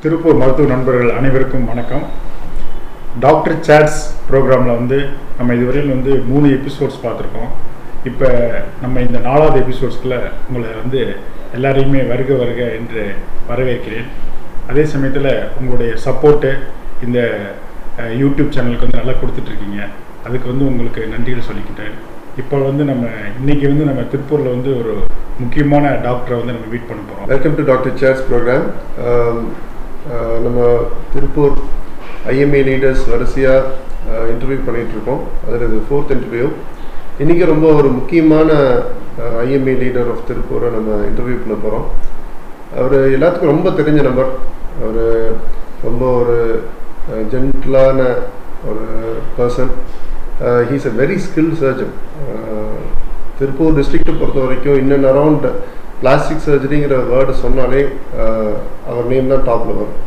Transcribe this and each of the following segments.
திருப்பூர் மருத்துவ நண்பர்கள் அனைவருக்கும் வணக்கம். dr.Chatz ப்ரோக்ராமில் நம்ம இதுவரையில் 3 எபிசோட்ஸ் பார்த்துருக்கோம். இப்போ நம்ம இந்த 4வது எபிசோட்ஸ்க்குள்ள உங்களை எல்லாரையுமே வருக வருக என்று வரவேற்கிறேன். அதே சமயத்தில் உங்களுடைய சப்போர்ட்டு இந்த யூடியூப் சேனலுக்கு நல்லா கொடுத்துட்ருக்கீங்க. அதுக்கு உங்களுக்கு நன்றிகள் சொல்லிக்கிட்டேன். இப்போ நம்ம இன்றைக்கி நம்ம திருப்பூரில் ஒரு முக்கியமான டாக்டரை நம்ம மீட் பண்ண போகிறோம். Welcome to dr.Chatz programme. நம்ம திருப்பூர் IMA லீடர்ஸ் வரிசையாக இன்டர்வியூ பண்ணிகிட்ருக்கோம். அதில் இது 4th இன்டர்வியூ. இன்றைக்கி ரொம்ப ஒரு முக்கியமான IMA லீடர் ஆஃப் திருப்பூரை நம்ம இன்டர்வியூ பண்ண போகிறோம். அவர் எல்லாத்துக்கும் ரொம்ப தெரிஞ்ச நபர். அவர் ரொம்ப ஒரு ஜென்டிலான ஒரு person. He's a very skilled surgeon. Tiruppur டிஸ்ட்ரிக்டை பொறுத்த வரைக்கும் இன்னும் அரவுண்ட் பிளாஸ்டிக் சர்ஜரிங்கிற வேர்டு சொன்னாலே அவர் நேம் தான் டாப்பில் வரும்.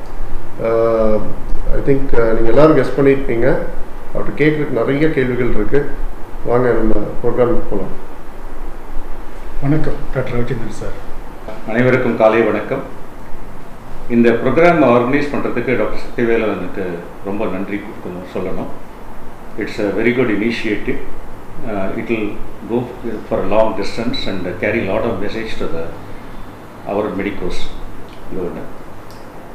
ஐ திங்க் நீங்கள் எல்லோரும் கெஸ் பண்ணியிருப்பீங்க. அவர்கிட்ட கேட்குறதுக்கு நிறைய கேள்விகள் இருக்குது. வாங்க நம்ம ப்ரோக்ராமுக்கு போகலாம். வணக்கம் டாக்டர் ரவிச்சந்திரன் சார். அனைவருக்கும் காலை வணக்கம். இந்த ப்ரோக்ராம் ஆர்கனைஸ் பண்ணுறதுக்கு டாக்டர் சக்தி வேலவனுக்கு ரொம்ப நன்றி சொல்லணும். It's a very good initiative. It will go for a long distance and carry a lot of message to our medicos.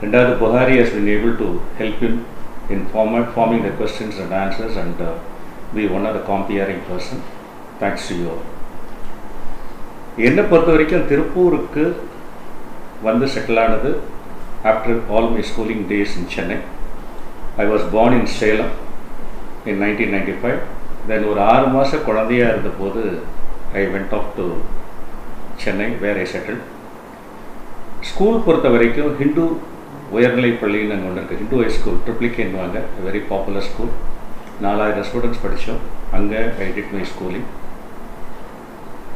And Buhari has been able to help him in forming the questions and answers and be one of the comparing person. Thanks to you all. என்னை பொறுத்த வரைக்கும் திருப்பூருக்கு settle ஆனது after all my schooling days in Chennai. I was born in Salem in 1995. தென் ஒரு 6 மாதம் குழந்தையாக இருந்தபோது I went off to Chennai where I settle. School பொறுத்த வரைக்கும் ஹிந்து உயர்நிலைப் பள்ளின்னு அங்கே ஒன்று இருக்குது. ஹிந்து ஹை ஸ்கூல் ட்ரிப்ளிகேன்வாங்க. Very popular school. 4000 ஸ்டூடெண்ட்ஸ் படித்தோம். அங்கே I did my schooling.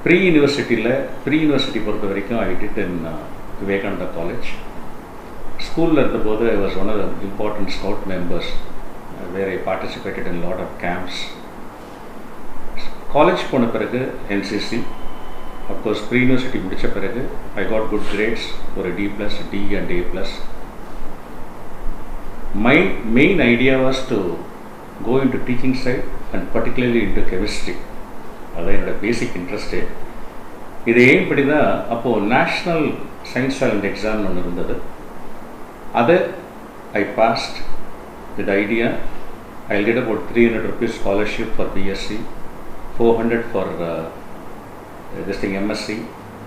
Pre university பொறுத்த வரைக்கும் I did in Vivekananda college. ஸ்கூலில் இருந்தபோது I was one of the important scout members where I participated in lot of camps. College போன பிறகு NCC, of course pre university முடித்த பிறகு ஐ காட் குட் கிரேட்ஸ், ஒரு D+, D and A+. My main idea was to go into teaching side and particularly into chemistry. அதுதான் என்னோடய பேசிக் interest. இது ஏன் இப்படின்னா, அப்போது நேஷ்னல் சயின்ஸ் டேலண்ட் எக்ஸாம்னு ஒன்று இருந்தது. அதை I passed with idea I get about 300 rupees scholarship for BSc, 400 for this thing MSc,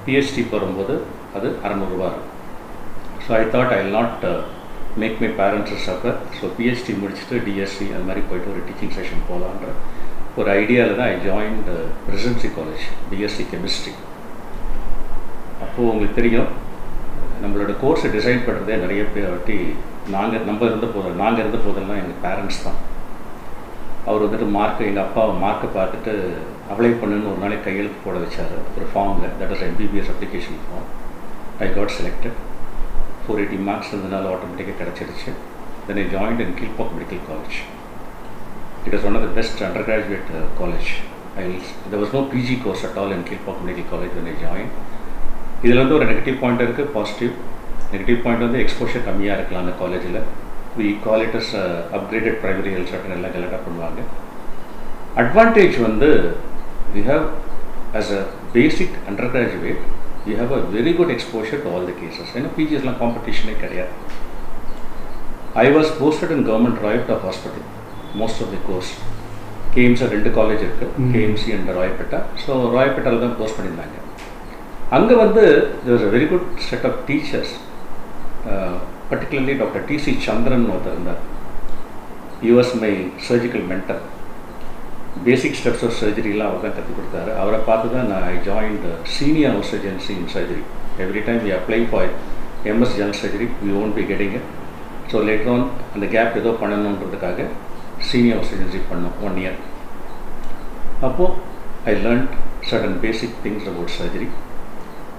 PhD போகும்போது அது 600 ரூபா இருக்கும். So I thought I will not make my parents suffer. So PhD முடிச்சுட்டு DSc அது மாதிரி போய்ட்டு ஒரு டீச்சிங் செஷன் போகலான்ற ஒரு ஐடியாவில் தான் I joined presidency college BSc chemistry. அப்போது உங்களுக்கு தெரியும், நம்மளோட கோர்ஸை டிசைன் பண்ணுறதே நிறைய பேர் வாட்டி நாங்கள் இருந்த போதெல்லாம் எங்கள் பேரண்ட்ஸ் தான். அவர் எங்கள் அப்பாவை மார்க்கை பார்த்துட்டு அப்ளை பண்ணுன்னு ஒரு நாளைக்கு கையெழுத்து போட வச்சார் ஒரு ஃபார்மில். That was MBBS application form. I got selected. 480 marks இருந்ததுனால ஆட்டோமேட்டிக்காக கிடச்சிருச்சு. Then I joined in Kilpauk medical college. It was one of the best under graduate college. there was no PG course at all in Kilpauk medical college when I joined. இதில் ஒரு negative point இருக்குது, positive. Negative point exposure கம்மியாக இருக்கலாம் அந்த காலேஜில். we call it as upgraded primary health center எல்லாம் கலெக்டாக பண்ணுவாங்க. Advantage we have as a basic undergraduate you have a very good exposure to all the cases. ஏன்னா பிஜிஎஸ்லாம் காம்படிஷனே கிடையாது. I was posted in government Royapettah hospital most of the course. KMC 2 college இருக்குது, KMC and Royapettah. So ராயப்பேட்டாவில் தான் post பண்ணியிருந்தாங்க. அங்கே there was a very good set of teachers. Particularly Dr. T.C. Chandran ஒருத்தர் இருந்தார். He was my surgical mentor. Basic steps of சர்ஜரிலாம் அவர் தான் கற்றுக் கொடுத்தாரு. அவரை பார்த்து தான் நான் I joined senior house surgeoncy in surgery. Every time we apply for MS general surgery we won't be getting it. So later on அந்த கேப் ஏதோ பண்ணணுன்றதுக்காக சீனியர் ஹவுஸ் சர்ஜன்சி பண்ணோம் 1 year. அப்போது I learned certain basic things about surgery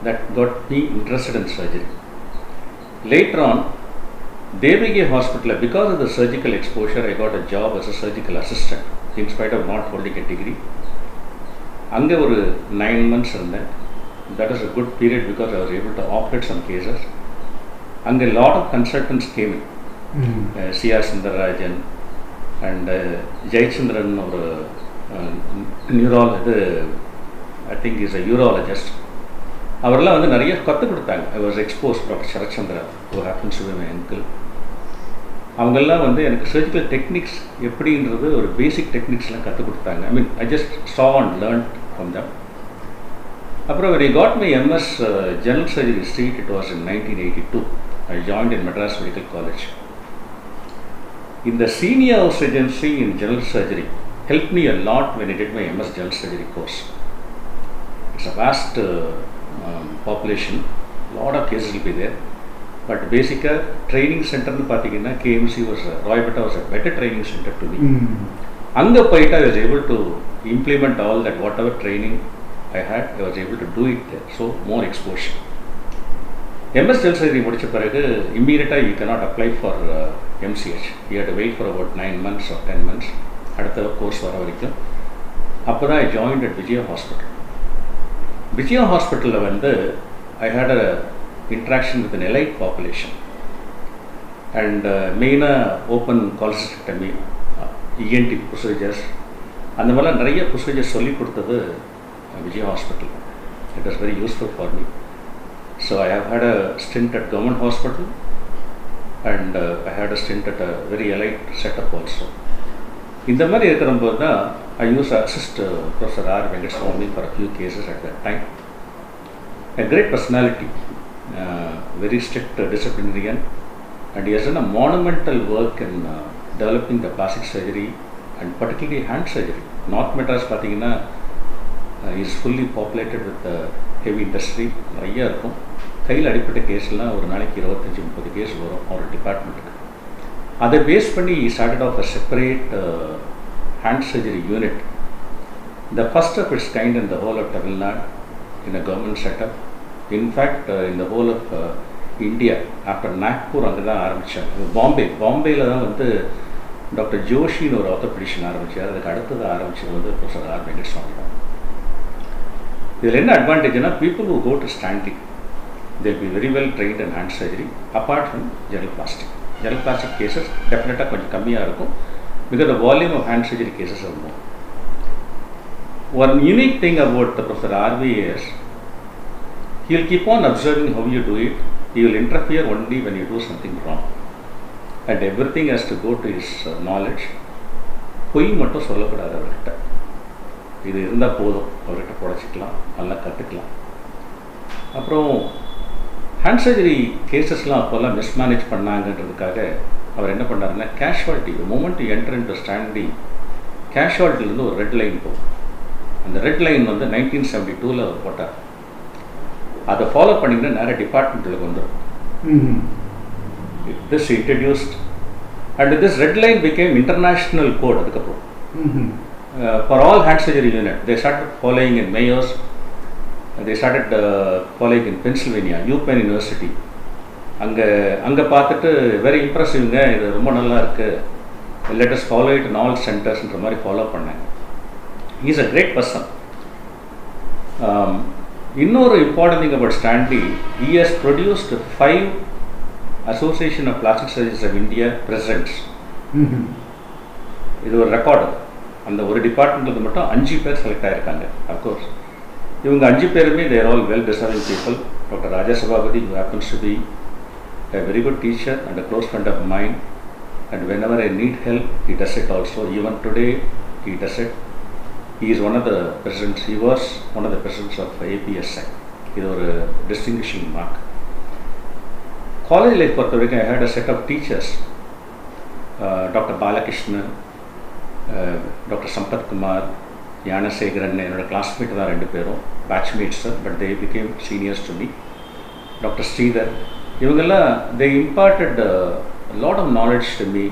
that got me interested in surgery. Later on, Devige Hospital, because of the surgical exposure, I got a job as a surgical assistant in spite of not holding a degree. அங்கே ஒரு 9 months இருந்தேன். That was a good period because I was able to operate some cases. அங்கே lot of consultants came. CR Sundararajan and Jayachandran ஒரு I think is a urologist. அவரெல்லாம் வந்து நிறைய கற்றுக் கொடுத்தாங்க. I was expose doctor Sarathchandran who happens to be my uncle. அவங்கெல்லாம் வந்து எனக்கு சர்ஜிக்கல் டெக்னிக்ஸ் எப்படின்றது ஒரு பேசிக் டெக்னிக்ஸ்லாம் கற்றுக் கொடுத்தாங்க. I mean I just saw and learned from them. அப்புறம் when I got my MS general surgery street, it was in 1982. I joined in Madras Medical College. In the senior house regency in general surgery helped me a lot when I did my MS general surgery course. It's a vast population, lot of cases will be there, but basically training center nu pathina KMC was Roybetta was a better training center to me. Anga poita I was able to implement all that whatever training I had, I was able to do it there, so more exposure. MS general surgery முடிச்ச பிறகு immediately you cannot apply for MCH. You had to wait for about 9 months or 10 months அடுத்த course வர வரைக்கும். அப்போ தான் I joined at Vijaya Hospital. Vijaya Hospital வந்து I had a interaction with an elite population and மெயினாக open கால்சிஸ்டெக்டமி, ENT procedures, அந்த மாதிரிலாம் நிறைய ப்ரொசீஜர்ஸ் சொல்லி கொடுத்தது Vijaya Hospital. It was very useful for me. So I have had a stint at government hospital and I had a stint at a very elite setup also. இந்த மாதிரி இருக்கிறபோது தான் I used to assist Professor R. Venkateswamy for a few cases at that time. A great personality, very strict disciplinarian, and he has done a monumental work in developing the plastic surgery and particularly hand surgery. North Madras பார்த்தீங்கன்னா is fully populated with the heavy industry. நிறைய இருக்கும். கையில் அடிப்பட்ட கேஸ்லாம் ஒரு நாளைக்கு 25-30 case வரும் ஒரு டிபார்ட்மெண்ட்டுக்கு. அதை பேஸ் பண்ணி started off a separate hand surgery unit, the first of its kind in the whole of Tamil Nadu in a government setup. In fact, in the whole of India, after Nagpur அங்கே தான் ஆரம்பித்தாங்க. பாம்பேயில் தான் வந்து doctor ஜோஷின்னு ஒரு orthopaedician ஆரம்பித்தார். அதுக்கு அடுத்தது ஆரம்பித்தது வந்து ப்ரொஃபஸர் ஆர் வெங்கடேஸ்வாமி தான். இதில் என்ன அட்வான்டேஜ்னா, people who go to standing, they'll be very well trained in hand surgery apart from general plastic. General plastic cases டெஃபினட்டாக கொஞ்சம் கம்மியாக இருக்கும் because the volume of hand surgery cases are more. One unique thing about the Professor RV is he will keep on observing how you do it. He will interfere only when you do something wrong, and everything has to go to his knowledge. பொய் மட்டும் சொல்லக்கூடாது அவர்கிட்ட. இது இருந்தால் போதும், அவர்கிட்ட புழைச்சிக்கலாம், நல்லா கற்றுக்கலாம். அப்புறம் ஹேண்ட் சர்ஜரி கேசஸ்லாம் அப்போல்லாம் மிஸ்மேனேஜ் பண்ணாங்கன்றதுக்காக அவர் என்ன பண்ணாருன்னா, casualty moment enter in to standing கேஷுவாலிட்டிலேருந்து ஒரு ரெட் லைன் போகும். அந்த ரெட் லைன் வந்து 1972 அவர் போட்டார். அதை ஃபாலோ பண்ணிங்கன்னா நேராக டிபார்ட்மெண்ட்டில் வந்துடும். This introduced and this red line became international code. அதுக்கப்புறம் for all hand surgery unit they started following in Mayo's, they started following in Pennsylvania, UPenn University. அங்கே பார்த்துட்டு வெரி இம்ப்ரெசிவ்ங்க, இது ரொம்ப நல்லா இருக்குது, let us follow it in all centersன்ற மாதிரி follow பண்ணாங்க. he is a great person. இன்னொரு important thing about Stanley, he has produced 5 Association of Plastic Surgeons of India presidents. இது ஒரு ரெக்கார்டு. அந்த ஒரு டிபார்ட்மெண்ட்டில் மட்டும் 5 பேர் செலக்ட் ஆகிருக்காங்க. அஃப்கோர்ஸ் இவங்க 5 பேருமே they are all well deserving people. Dr. Raja Sabhabati, who happens to be a very good teacher and a close friend of mine, and whenever I need help he does it also. Even today he does it. He is one of the presidents. He was one of the presidents of APSI. இது ஒரு distinguishing mark. College life பொறுத்த வரைக்கும் I had a set of teachers, Dr. Balakrishnan, Dr. Sampath Kumar, Gnanasekaran, என்னோட classmate தான் 2 பேரும், batchmates, but they became seniors to me. Doctor Sridhar, இவங்கெல்லாம் they imparted lot of knowledge to me.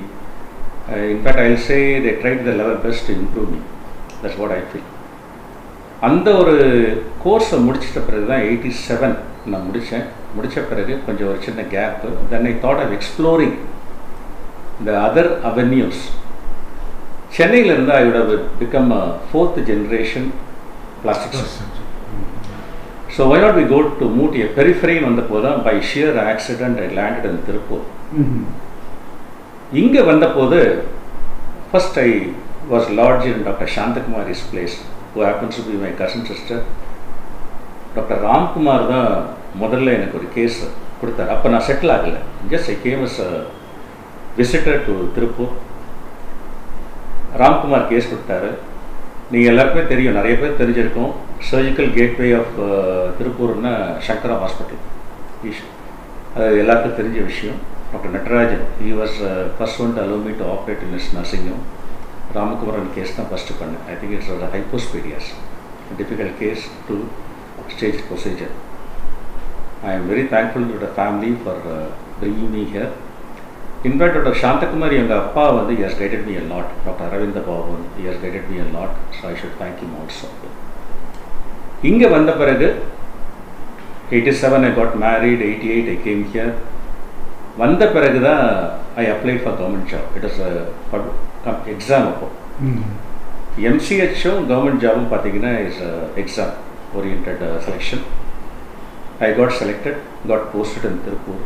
In fact I will say they tried the level best to improve me. That's what I feel. அந்த ஒரு கோர்ஸை முடிச்சிட்ட பிறகு தான் 87 நான் முடித்த பிறகு கொஞ்சம் ஒரு சின்ன gap. Then I thought of exploring the other avenues. சென்னையில் இருந்து I would have become a 4th generation plastic surgeon. So why not we go to Mooty, a periphery வந்தப்போ தான் by sheer accident I landed in Tirupur. இங்கே வந்தபோது first I was lodged in Dr. Shantakumari's place, who happens to be my cousin sister. Doctor Ramkumar தான் முதல்ல எனக்கு ஒரு case கொடுத்தாரு. அப்போ நான் செட்டில் ஆகலை, just I came as a visitor to Tiruppur. Ramkumar case கொடுத்தாரு. நீங்கள் எல்லாருக்குமே தெரியும், நிறைய பேர் தெரிஞ்சிருக்கோம், சர்ஜிக்கல் கேட்வே ஆஃப் திருப்பூர்னா சங்கரா ஹாஸ்பிட்டல். அது எல்லாருக்கும் தெரிஞ்ச விஷயம். Doctor Natrajan, he was first one to allow me to operate in his nursing home. Ramakumaran case தான் ஃபஸ்ட்டு பண்ணேன். I think it's a hypospadias, a difficult case to stage procedure. I am very thankful to the family for bringing me here. In fact, Dr. Shantakumari and Appa he has guided me a lot. Dr. Ravichandran MS, he has guided me a lot, so I should thank him also. Inge vanda piragu 87 I got married, 88 I came here. Vanda piragu da I applied for government job. It was a exam appo. MCH government job pathina is exam oriented selection. I got selected, got posted in Tirupur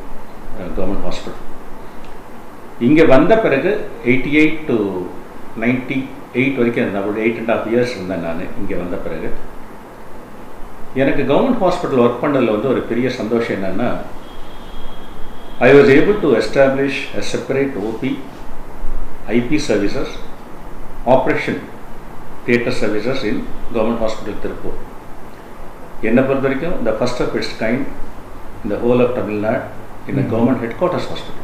government hospital. இங்கே வந்த பிறகு 88 to 98 வரைக்கும் இருந்தேன். அப்படி 8.5 years இருந்தேன் நான். இங்கே வந்த பிறகு எனக்கு கவர்மெண்ட் ஹாஸ்பிட்டல் ஒர்க் பண்ணதில் ஒரு பெரிய சந்தோஷம் என்னென்னா, I was able to establish a separate OP, IP services, operation theatre services in government hospital Tirupur. என்னை பொறுத்த வரைக்கும் the first of its kind in the whole of Tamil Nadu in a government headquarters hospital.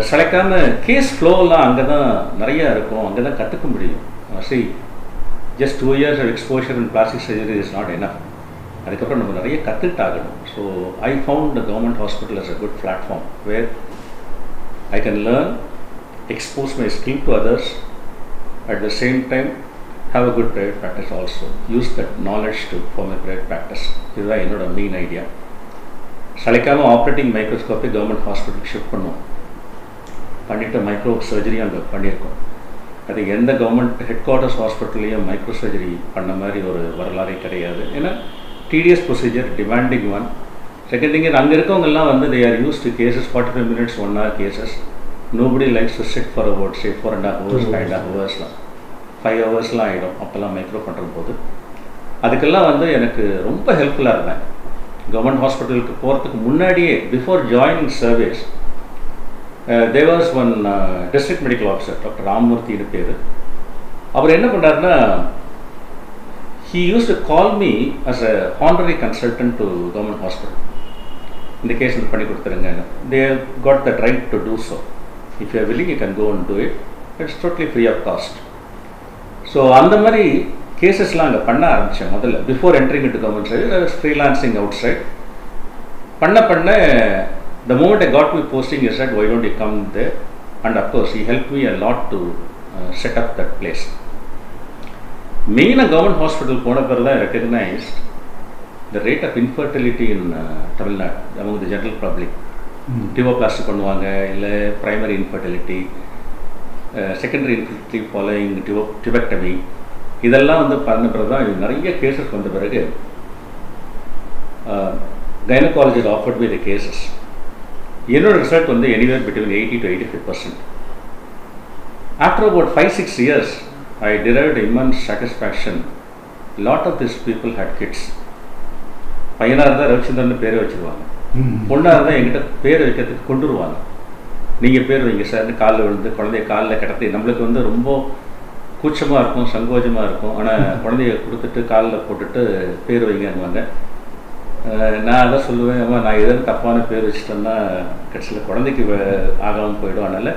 சளைக்காம case ஃப்ளோலாம் அங்கே தான் நிறையா இருக்கும், அங்கே தான் கற்றுக்க முடியும். see, just 2 years of exposure in plastic surgery is not enough. அதுக்கப்புறம் நம்ம நிறைய கற்றுக்கிட்டாகணும். So I found the government hospital as a good platform where I can learn, expose my skill to others, at the same time have a good private practice also. Use that knowledge to form a private practice. இதுதான் என்னோட main idea. சளைக்காமல் operating மைக்ரோஸ்கோப்பை government ஹாஸ்பிட்டலுக்கு shift பண்ணுவோம். பண்ணிவிட்டு micro சர்ஜரியும் அங்கே பண்ணியிருக்கோம். அது எந்த கவர்மெண்ட் ஹெட் குவார்ட்டர்ஸ் ஹாஸ்பிட்டல்லையும் மைக்ரோ சர்ஜரி பண்ண மாதிரி ஒரு வரலாறே கிடையாது. ஏன்னா DDS procedure, demanding one. Second thing, அங்கே இருக்கவங்கெல்லாம் they are used to cases 45 minutes 1 hour cases. Nobody likes to sit for about say 4.5 hours 5.5 hours 5 ஹவர்ஸ்லாம் ஆகிடும் அப்போல்லாம் மைக்ரோ பண்ணுற போது. அதுக்கெல்லாம் எனக்கு ரொம்ப ஹெல்ப்ஃபுல்லாக இருந்தேன். கவர்மெண்ட் ஹாஸ்பிட்டலுக்கு போகிறதுக்கு முன்னாடியே, before joining service, there was one district medical officer, doctor ராமமூர்த்தின்னு பேர். அவர் என்ன பண்ணாருன்னா, he used to call me as a honorary consultant to government hospital. இந்த கேஸ் பண்ணி கொடுத்துருங்க. They got the right to do so. If you are willing, you can go and do it. It's totally free of cost. So அந்த மாதிரி கேசஸ்லாம் அங்கே பண்ண ஆரம்பித்தேன் முதல்ல. Before entering into government service, freelancing outside பண்ண the moment I got my posting, he said, why don't you come there? And of course, he helped me a lot to set up that place. மெயினாக government hospital போன பிறகு தான் recognised the rate of infertility in Tamil Nadu among the general public. Tuboplasty பண்ணுவாங்க, இல்லை primary infertility, secondary infertility following tubectomy, இதெல்லாம் பண்ண பிறகு தான் நிறைய கேசஸ் வந்த பிறகு gynaecologist offered by the cases. என்னோட result anywhere between 80 to 85%. After about 5-6 years, I derived immense satisfaction. Lot of these people had kids. பையனாக இருந்தால் ரவிச்சந்திரன் பேரை வச்சுருவாங்க, பொண்ணாக இருந்தால் என்கிட்ட பேர் வைக்கிறதுக்கு கொண்டு வருவாங்க. நீங்கள் பேர் வைங்க சார்னு காலில் விழுந்து குழந்தைய காலில் கிடத்தி. நம்மளுக்கு ரொம்ப கூச்சமாக இருக்கும், சங்கோஜமாக இருக்கும். ஆனால் குழந்தைய கொடுத்துட்டு காலில் போட்டுட்டு பேர் வைங்கன்னுவாங்க. நான் அதான் சொல்லுவேன், அம்மா நான் எதாவது தப்பான பேர் வச்சுட்டேன்னா கடைசியில் குழந்தைக்கு ஆகாமல் போயிடும். அதனால்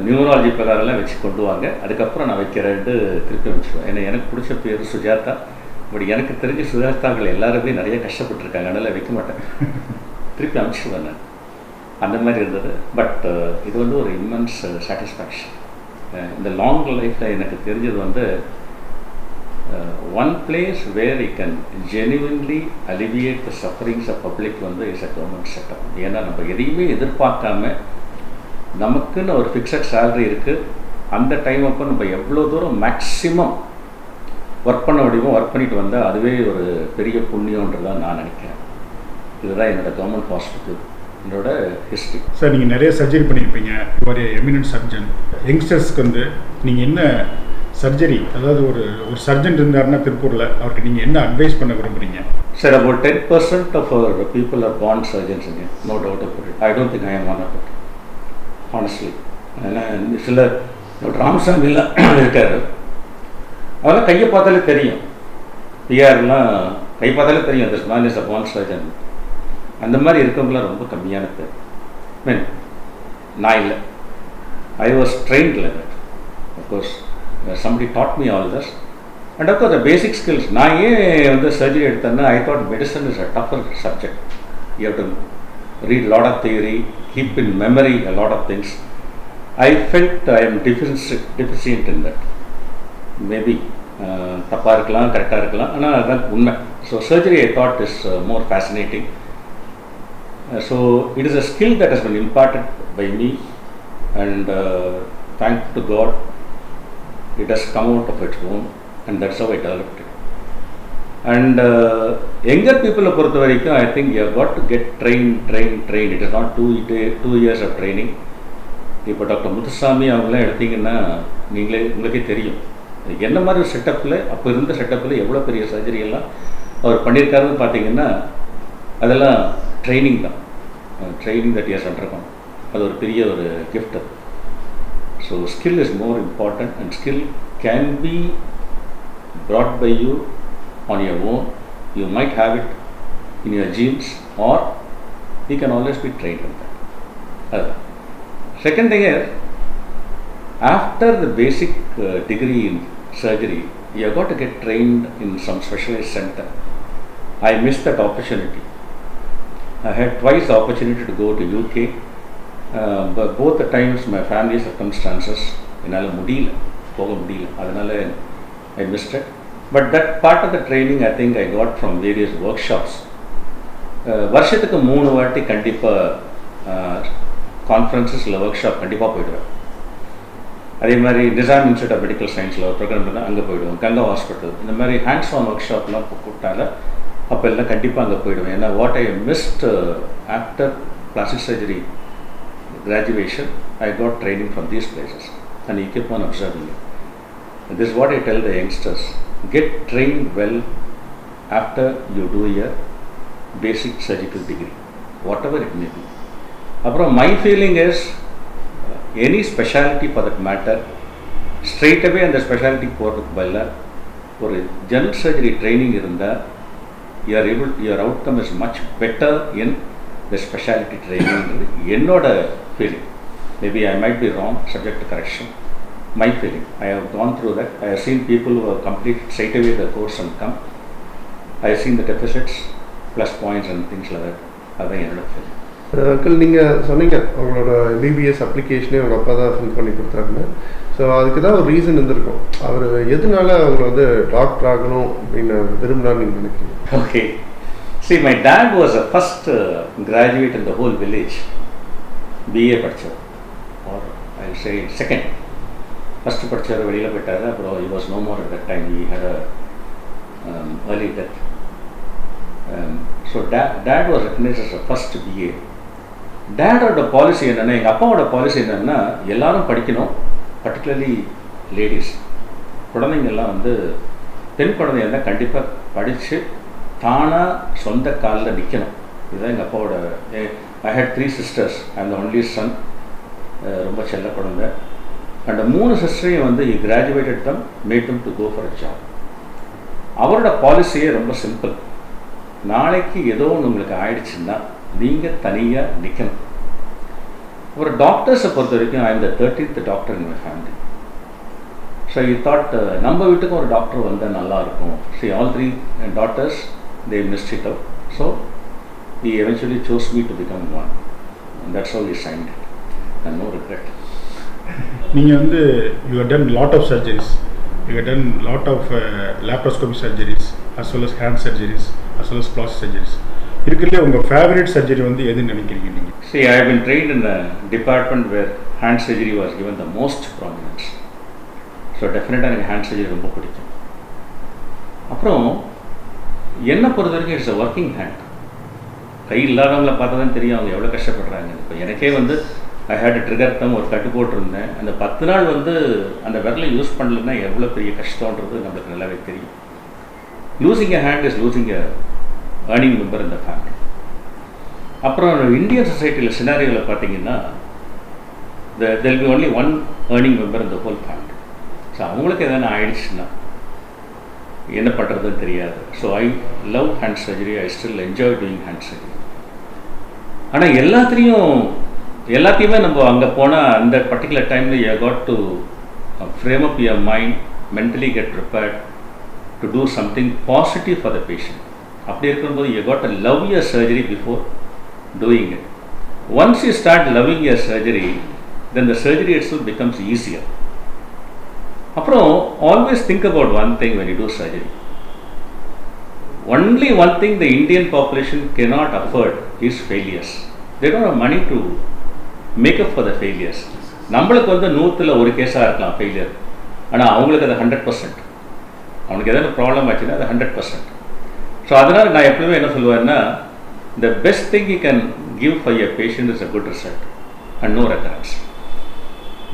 நியூமராலஜி பிரகாரம்லாம் வச்சு கொண்டு வாங்க, அதுக்கப்புறம் நான் வைக்கிறேன்ட்டு திருப்பி வச்சுருவேன். ஏன்னா எனக்கு பிடிச்ச பேர் சுஜாதா. பட் எனக்கு தெரிஞ்ச சுஜாதாக்கள் எல்லாருமே நிறைய கஷ்டப்பட்டுருக்காங்க, அதனால் வைக்க மாட்டேன், திருப்பி அனுப்பிச்சிடுவேன் நான். அந்த மாதிரி இருந்தது. பட் இது ஒரு இம்மென்ஸ் சாட்டிஸ்ஃபேக்ஷன். இந்த லாங் லைஃப்பில் எனக்கு தெரிஞ்சது one place where I can genuinely alleviate the sufferings of public is a government setup. ஏன்னா நம்ம எதையுமே எதிர்பார்க்காம நமக்குன்னு ஒரு ஃபிக்ஸட் சேலரி இருக்குது. அந்த டைம் அப்போ நம்ம எவ்வளோ தூரம் மேக்ஸிமம் ஒர்க் பண்ண முடியுமோ ஒர்க் பண்ணிட்டு வந்தால் அதுவே ஒரு பெரிய புண்ணியன்றதான் நான் நினைக்கிறேன். இதுதான் என்னோடய கவர்மெண்ட் ஹாஸ்பிட்டல் என்னோட ஹிஸ்ட்ரி. சார், நீங்கள் நிறைய சர்ஜரி பண்ணியிருப்பீங்க. ஒரு எமினன்ட் சர்ஜன். யங்ஸ்டர்ஸ்க்கு வந்து நீங்கள் என்ன சர்ஜரி, அதாவது ஒரு சர்ஜன் இருந்தாருன்னா திருப்பூரில் அவருக்கு நீங்கள் என்ன அட்வைஸ் பண்ண விரும்புகிறீங்க? Sir, about 10% of our people are born surgeons in India. No doubt about it. I don't think I am one of it. Honestly. ஏன்னா சில ராமசாமிலாம் இருக்கார், அதெல்லாம் கையை பார்த்தாலே தெரியும். பிஆர்லாம் கை பார்த்தாலே தெரியும் this man is a born surgeon. அந்த மாதிரி இருக்கவங்களாம் ரொம்ப கம்மியான பேர். மீன் நான் இல்லை, I was trained like that. Of course somebody taught me all this, and of course the basic skills. நான் ஏன் வந்து சர்ஜரி எடுத்தேன்னா, I thought medicine is a tougher subject. You have to read lot of theory, keep in memory a lot of things. I felt I am deficient in that. Maybe தப்பாக இருக்கலாம், கரெக்டாக இருக்கலாம், ஆனால் அதுதான் உண்மை. So surgery I thought is more fascinating. So it is a skill that has been imparted by me, and thank to God it has come out of its own, and that's how I developed it. And younger people பொறுத்த வரைக்கும் I think you have got to get trained. It is not 2 years of training. இப்போ doctor Muthusamy அவங்களாம் எடுத்திங்கன்னா உங்களுக்கே தெரியும் என்ன மாதிரி ஒரு செட்டப்பில், அப்போ இருந்த செட்டப்பில் எவ்வளோ பெரிய சர்ஜரி எல்லாம் அவர் பண்ணியிருக்காருன்னு பார்த்தீங்கன்னா அதெல்லாம் ட்ரைனிங் தான். ட்ரைனிங் தட் இயர்ஸ் அண்டர்கோன், அது ஒரு பெரிய ஒரு gift. So skill is more important, and skill can be brought by you on your own. You might have it in your genes, or you can always be trained in that. Second thing is, after the basic degree in surgery, you have got to get trained in some specialized center. I missed that opportunity. I had twice the opportunity to go to UK, but both the times my family circumstances என்னால் போக முடியல, அதனால் I missed it. But that part of the training I think I got from various workshops. வருஷத்துக்கு 3 வாட்டி கண்டிப்பாக conferences இல்லை work shop கண்டிப்பாக போயிடுவேன். அதே மாதிரி நிசாம் இன்ஸ்டியூட் ஆஃப் மெடிக்கல் சயின்ஸில் ஒரு ப்ரோக்ராம் இருந்தால் அங்கே போயிடுவோம். கங்கா ஹாஸ்பிட்டல், இந்த மாதிரி ஹேண்ட்ஸ் ஆன் ஒர்க் ஷாப்லாம் கூப்பிட்டால அப்போ எல்லாம் கண்டிப்பாக அங்கே போயிடுவேன். ஏன்னா what I missed after plastic surgery graduation, I got training from these places, and you keep on observing it. This is what I tell the youngsters: get trained well after you do your basic surgical degree, whatever it may be. Apro my feeling is any specialty for that matter, straight away and the specialty போறதுக்கு பதிலா ஒரு general surgery training இருந்தா your outcome is much better in the specialty training. என்னோட feeling, maybe I might be wrong, subject to correction. My feeling, I have gone through that. I have seen people who have completed straight away the course and come. I have seen the deficits, plus points and things like that. அதான் என்னோட feeling. Uncle, நீங்கள் சொன்னீங்க அவங்களோட MBBS அப்ளிகேஷனே அவங்க அப்பா தான் fill பண்ணி கொடுத்தாருன்னு. ஸோ அதுக்கு தான் ஒரு ரீசன் இருந்திருக்கும். அவர் எதனால அவங்க வந்து டாக்டர் ஆகணும் அப்படின்னு விரும்பினான்னு நீங்கள் நினைக்கிறீங்க? Okay. See, my dad was the first graduate in the whole village. BA படித்தார், or I will say second. First படித்தார், வெளியில் போயிட்டார். அப்புறம் he was no more at that time. He had a early death. So dad was recognized as the first BA. டேடோட policy என்னென்னா, எங்கள் அப்பாவோட policy என்னென்னா, எல்லாரும் படிக்கணும், பர்டிகுலர்லி லேடிஸ், குழந்தைங்கள்லாம் வந்து பெண் குழந்தைங்க இருந்தால் கண்டிப்பாக படித்து தானாக சொந்த காலில் நிற்கணும். இதுதான் எங்கள் அப்பாவோட. I had 3 sisters. I am the only son. ரொம்ப செல்ல குழந்தை. அந்த 3 சிஸ்டரையும் வந்து he graduated them, made them to go for a job. அவரோட பாலிசியே ரொம்ப சிம்பிள். நாளைக்கு ஏதோ ஒன்று உங்களுக்கு ஆயிடுச்சுன்னா நீங்கள் தனியாக நிற்கணும். அப்புறம் டாக்டர்ஸை பொறுத்த வரைக்கும் ஐ am the 13th doctor in my family. So you thought நம்ம வீட்டுக்கும் ஒரு டாக்டர் வந்தால் நல்லாயிருக்கும். So all 3 daughters, they missed it out. So he eventually chose me to become one. And that's how he signed it. And no regret. நீங்கள் வந்து you have done lot of surgeries, you have done lot of laparoscopy surgeries as well as hand surgeries as well as plastic surgeries. இருக்கிறதுலே உங்கள் favourite surgery வந்து எதுன்னு நினைக்கிறீங்க நீங்கள்? See, I have been trained in a department where hand surgery was given the most prominence. So definitely எனக்கு hand surgery ரொம்ப பிடிக்கும். அப்புறம் என்னை பொறுத்த வரைக்கும் இட்ஸ் அ ஒர்க்கிங் ஹேண்ட். கை இல்லாதவங்களை பார்த்தா தான் தெரியும் அவங்க எவ்வளோ கஷ்டப்படுறாங்க. இப்போ எனக்கே வந்து ஐ ஹேட் ட்ரிகர் தம் ஒரு கட்டு போட்டிருந்தேன். அந்த 10 நாள் வந்து அந்த விரலை யூஸ் பண்ணலன்னா எவ்வளோ பெரிய கஷ்டன்றது நம்மளுக்கு நல்லாவே தெரியும். Losing a hand is losing a earning member இந்த ஃபேமிலி. அப்புறம் இந்தியன் சொசைட்டியில் சினாரியோவில் பார்த்தீங்கன்னா there be only one earning member இந்த ஹோல் ஃபேமிலி. ஸோ அவங்களுக்கு எதனா ஆயிடுச்சுன்னா என்ன பண்ணுறதுன்னு தெரியாது. So I love hand surgery. I still enjoy doing hand surgery. ஆனால் எல்லாத்தையுமே நம்ம அங்கே போனால் அந்த பர்டிகுலர் டைமில் you got to frame up your mind, mentally get prepared to do something positive for the patient. அப்படி இருக்கும்போது you got to love your surgery before doing it. Once you start loving your surgery, then the surgery it's becomes easier. அப்புறம் always think about one thing when you do surgery. Only one thing the Indian population cannot afford is failures. They don't have money to make up for the failures. நம்மளுக்கு வந்து 100ல் ஒரு கேஸாக இருக்கலாம் failure, ஆனால் அவங்களுக்கு அது 100%. அவனுக்கு எதாவது ப்ராப்ளம் ஆச்சுன்னா அது 100%. ஸோ அதனால் நான் எப்பவுமே என்ன சொல்லுவேன்னா, the best thing you can give for your patient is a good result and no recurrence.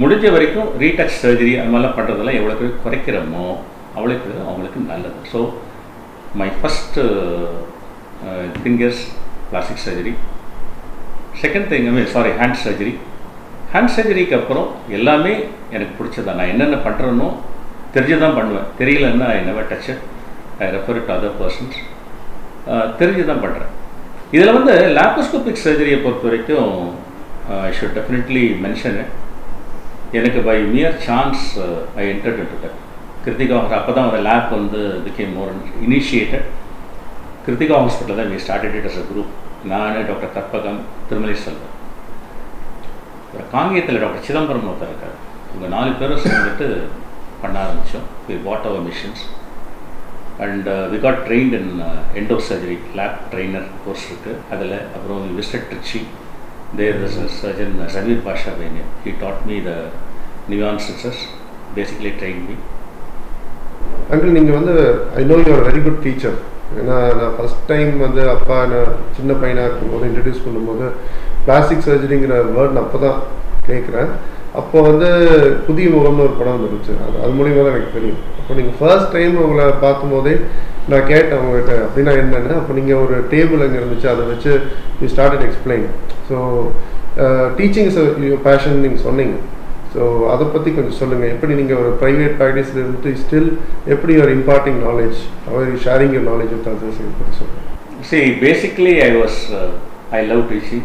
முடிஞ்ச வரைக்கும் ரீடச் சர்ஜரி அந்த மாதிரிலாம் பண்ணுறதெல்லாம் எவ்வளோக்கு குறைக்கிறோமோ அவ்வளோக்கு அவங்களுக்கு நல்லது. So my first thing is plastic surgery. Second thing hand surgery. Hand சர்ஜரிக்கு அப்புறம் எல்லாமே எனக்கு பிடிச்சதான். நான் என்னென்ன பண்ணுறேனோ தெரிஞ்சு தான் பண்ணுவேன். தெரியலன்னா I never touch it, I refer to other persons. தெரிஞ்சு தான் பண்ணுறேன். இதில் வந்து லேப்ரோஸ்கோபிக் சர்ஜரியை பொறுத்த வரைக்கும் I should definitely mention it. எனக்கு by mere chance I entered into that. Kiruthika அப்போ தான் அந்த லேப் வந்து பிகேம் மோர் இனிஷியேட்டட். கிருத்திகா ஹாஸ்பிட்டலில் தான் we started it as a group. நான், டாக்டர் கற்பகம், திருமலை செல்வம், காங்கேயத்தில் டாக்டர் சிதம்பரம் ஒருத்தர் இருக்கார். இவங்க 4 பேரும் சேர்ந்துட்டு பண்ண ஆரம்பித்தோம். We bought our machines and we got trained in endo surgery. Lab trainer course இருக்குது அதில். அப்புறம் we visited Trichy. There is a surgeon, Zavir Pasha Bene. He taught me the nuances, basically trained me. Uncle, நீங்கள் வந்து I know you are very good teacher. ஏன்னா நான் first time வந்து அப்பா நான் சின்ன பையனாக இருக்கும்போது இன்ட்ரடியூஸ் பண்ணும்போது பிளாஸ்டிக் சர்ஜரிங்கிற வேர்ட் நான் அப்போ தான் கேட்குறேன். அப்போ வந்து புதிய முகம்னு ஒரு படம் வந்துருச்சு. அது மூலியமாக தான் எனக்கு தெரியும். அப்போ நீங்கள் ஃபர்ஸ்ட் டைம் உங்களை பார்க்கும்போதே நான் கேட்டேன் அவங்ககிட்ட அப்படின்னா என்னென்னு. அப்போ நீங்கள் ஒரு டேபிள் அங்கே இருந்துச்சு, அதை வச்சு you started explain. So teaching is your fashion நீங்கள் சொன்னீங்க. ஸோ அதை பற்றி கொஞ்சம் சொல்லுங்கள். எப்படி நீங்கள் ஒரு ப்ரைவேட் ப்ராக்டிஸில் இருந்துட்டு ஸ்டில் எப்படி you're imparting knowledge, our sharing your knowledge with others பற்றி சொல்லுங்கள். See, basically I love teaching.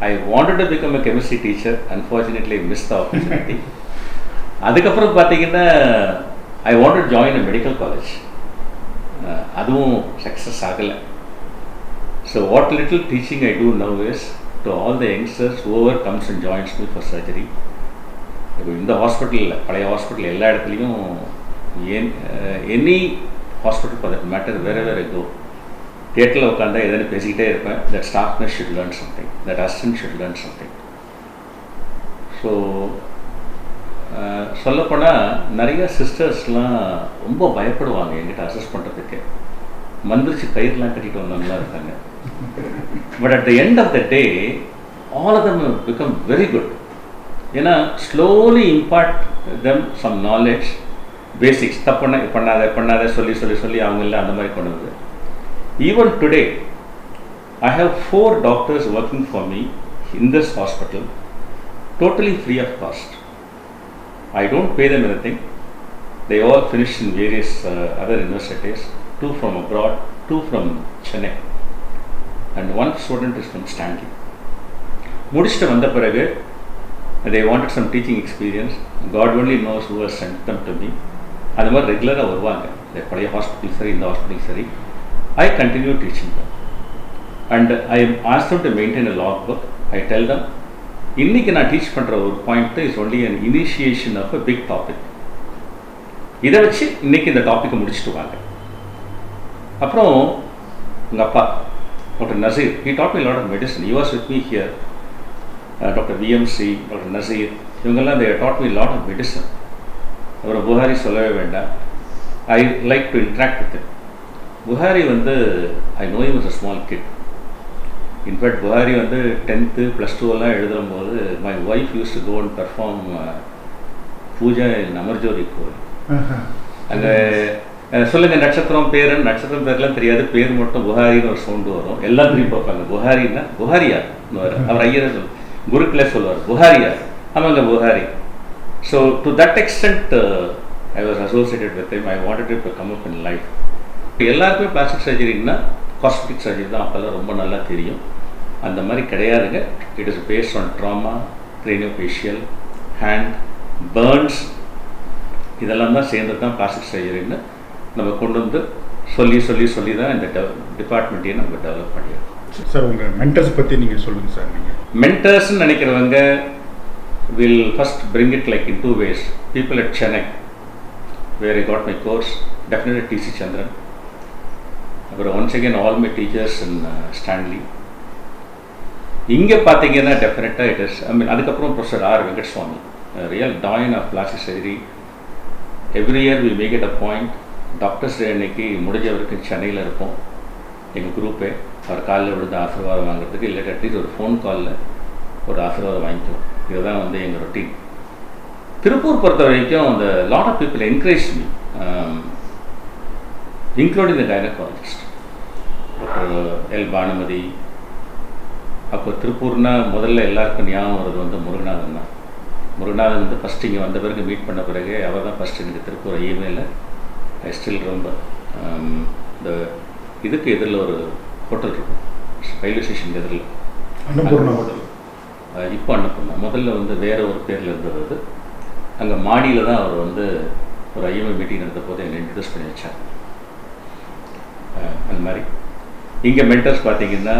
I wanted to become a chemistry teacher. Unfortunately, I missed the opportunity. அதுக்கப்புறம் பார்த்தீங்கன்னா I wanted to join a medical college. அதுவும் success ஆகலை. So what little teaching I do now is to all the youngsters whoever comes and joins me for surgery. இப்போ இந்த ஹாஸ்பிட்டலில், பழைய hospital எல்லா இடத்துலையும், any hospital for that matter, wherever I go, தியேட்டரில் உட்காந்தா எதுன்னு பேசிக்கிட்டே இருப்பேன். That staff nurse should learn something, that assistant should learn something. So சொல்லப்போனால் நிறைய சிஸ்டர்ஸ்லாம் ரொம்ப பயப்படுவாங்க என்கிட்ட அசஸ் பண்ணுறதுக்கு. மந்திரிச்சு கயிறுலாம் கட்டிட்டு வந்தவங்களாம் இருக்காங்க. But at the end of the day all of them become very good. ஏன்னா slowly impart them some knowledge, basics. பண்ணாத சொல்லி அவங்கள அந்த மாதிரி கொண்டு வந்து. Even today, I have 4 doctors working for me in this hospital, totally free of cost. I don't pay them anything. They all finished in various other universities, 2 from abroad, 2 from Chennai, and 1 student is from Stanley. முடிச்சிட்டு வந்த பிறகு they wanted some teaching experience. God only knows who has sent them to me. அந்த மாதிரி ரெகுலராக வருவாங்க. பழைய hospital சரி, இந்த ஹாஸ்பிட்டல் சரி. I continue teaching them and I ask them to maintain a logbook. I tell them, இன்னைக்கு நான் டீச் பண்ணுற ஒரு point is only an initiation of a big topic. இதை வச்சு இன்னைக்கு இந்த டாப்பிக்கை முடிச்சுட்டு வாங்க. அப்புறம் உங்கள் அப்பா doctor Naseer, he taught me a lot of medicine. He was with me here. Doctor VMC, doctor Naseer, இவங்கெல்லாம் they taught me a lot of medicine. அப்புறம் புகாரி சொல்லவே வேண்டாம். I like to interact with him. Buhari வந்து I know he was a small kid. In fact, Buhari வந்து 10th plus 2 எல்லாம் எழுதும்போது my wife used to go and perform Pooja in Amarjothi கோவில். அங்கே சொல்லுங்கள் நட்சத்திரம் பேர்லாம் தெரியாது, பேர் மட்டும் புகாரின்னு ஒரு சவுண்டு வரும். எல்லாம் திரும்பி பார்ப்பாங்க, புகாரின்னா புகாரியார் அவர் ஐயரை குருக்களே சொல்லுவார், புகாரியார் ஆமாங்க Bukhari. So to that extent I was associated with him. I wanted to come up in life. எல்லாருக்குமே பிளாஸ்டிக் சர்ஜரின்னா காஸ்மெட்டிக் சர்ஜரி தான் அப்போல்லாம் ரொம்ப நல்லா தெரியும். அந்த மாதிரி கிடையாதுங்க. It is based on trauma, craniofacial, hand, burns, இதெல்லாம் தான் சேர்ந்து தான் பிளாஸ்டிக் சர்ஜரின்னு நம்ம கொண்டு வந்து சொல்லி தான் இந்த டிபார்ட்மெண்ட்டையே நம்ம டெவலப் பண்ணியிருக்கோம். சார் உங்கள் மென்டர்ஸ் பற்றி நீங்கள் சொல்லுங்கள் சார். நீங்கள் மென்டர்ஸ்ன்னு நினைக்கிறவங்க will first bring it like in two ways. People at Chennai, where I got my course, definitely T.C. Chandran. But once again, all my teachers in Stanley. இங்கே பார்த்தீங்கன்னா டெஃபினட்டாக இட் இஸ், அதுக்கப்புறம் professor R Venkataswamy, real doyen of plastic surgery. Every year we make it a point. Doctors day அன்னைக்கு முடிஞ்ச வரைக்கும் சென்னையில் இருப்போம் எங்கள் குரூப்பே. அவர் காலில் விழுந்து ஆசீர்வாதம் வாங்குறதுக்கு, இல்லை அட்லீஸ்ட் ஒரு ஃபோன் காலில் ஒரு ஆசீர்வாதம் வாங்கிக்குவோம். இதுதான் வந்து எங்கள் ரொட்டீன். திருப்பூர் பொறுத்த வரைக்கும் அந்த lot of people encourage me, including the gynaecologist doctor L Banumathi. அப்போ திருப்பூர்னா முதல்ல எல்லாருக்கும் ஞாபகம் வருது வந்து முருகநாதன் தான். முருகநாதன் வந்து ஃபஸ்ட்டு இங்கே வந்த பிறகு மீட் பண்ண பிறகு அவர் தான் ஃபஸ்ட்டு எனக்கு திருப்பூர் ஐஎம்ஏல ஐ ஸ்டில் ரொம்ப இந்த இதுக்கு எதிரில் ஒரு ஹோட்டல் இருக்கும், ரயில்வே ஸ்டேஷனுக்கு எதிரில் அன்னபூர்ணா ஹோட்டல். இப்போ அனுப்புனா முதல்ல வந்து வேறு ஒரு பேரில் இருந்தது. அங்கே மாடியில் தான் அவர் வந்து ஒரு ஐஎம்ஐ மீட்டிங் நடந்த போது என்னை இன்ட்ரடியூஸ் பண்ணி வச்சார். அந்த மாதிரி இங்கே மென்டர்ஸ் பார்த்தீங்கன்னா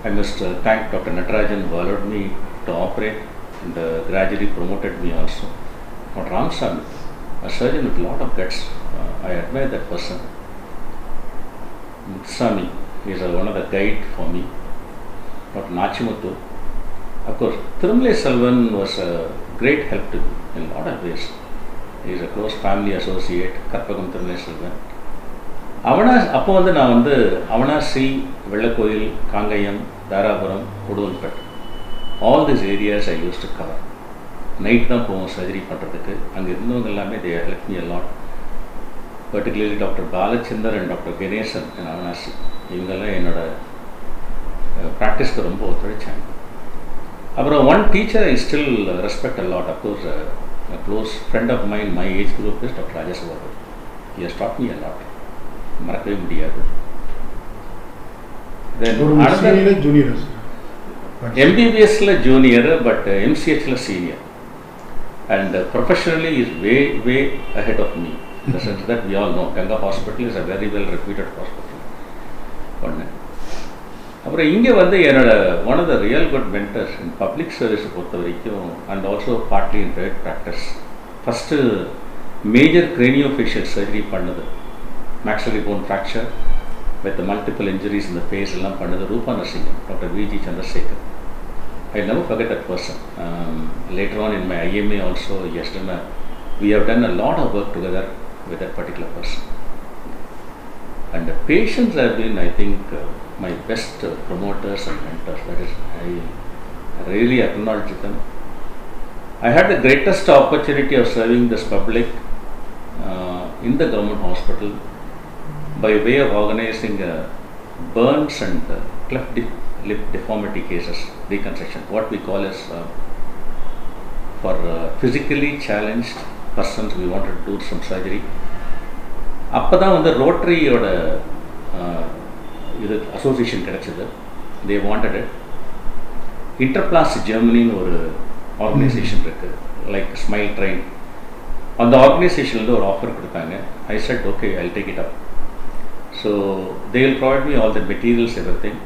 I must thank doctor Natarajan who allowed me to operate and gradually promoted me also. Dr. Ramsamy, a surgeon with a lot of guts. I admire that person. Mutsami is one of the guide for me. Dr. Nachimuthu. Of course, Tirumale Selvan was a great help to me in a lot of ways. He is a close family associate, Karpagam Tirumale Selvan. அப்போ வந்து நான் வந்து Avinashi, Vellakoil, Kangayam, Dharapuram, Udumalpet, all this areas I use to cover. Night தான் போவோம் surgery பண்ணுறதுக்கு. அங்கே இருந்தவங்க எல்லாமே they help me a lot. Particularly doctor Balachander and doctor Ganesan and Avinashi, இவங்கெல்லாம் என்னோட ப்ராக்டிஸ்க்கு ரொம்ப ஒத்துழைச்சாங்க. அப்புறம் one teacher I still respect a lot. Of course a close friend of mine, my age group, is Dr. Rajaswara. He has taught me a lot. மறக்கவே முடியாது. Junior MBBSல junior, but MCHல senior. And professionally is way ahead of me, in the sense that we all know Ganga Hospital is a very well reputed hospital. ஒன்று. அப்புறம் இங்கே வந்து என்னோட one of the real good mentors in public சர்வீஸை பொறுத்த வரைக்கும் and also partly in private practice. First major craniofacial surgery பண்ணது, maxillary bone fracture with the multiple injuries in the face எல்லாம் பண்ணது Rupa Narasingam, doctor Viji Chandrasekar. I never forget that person. Later on in my IMA also, we have done a lot of work together with that particular person. And the patients have been, I think, my best promoters and mentors. That is, I really acknowledge them. I had the greatest opportunity of serving this public in the government hospital by way of organizing burns and cleft lip deformity cases, reconstruction, what we call as for physically challenged persons we wanted to do some surgery. அப்போ தான் வந்து ரோட்டரியோட இது association கிடச்சிது. They wanted it. இன்டர்பிளாஸ் ஜெர்மனின்னு ஒரு organisation இருக்குது, like smile train. அந்த ஆர்கனைசேஷன்லேருந்து ஒரு offer கொடுத்தாங்க. ஐ set okay, I take it up. So they will provide me all the materials, everything.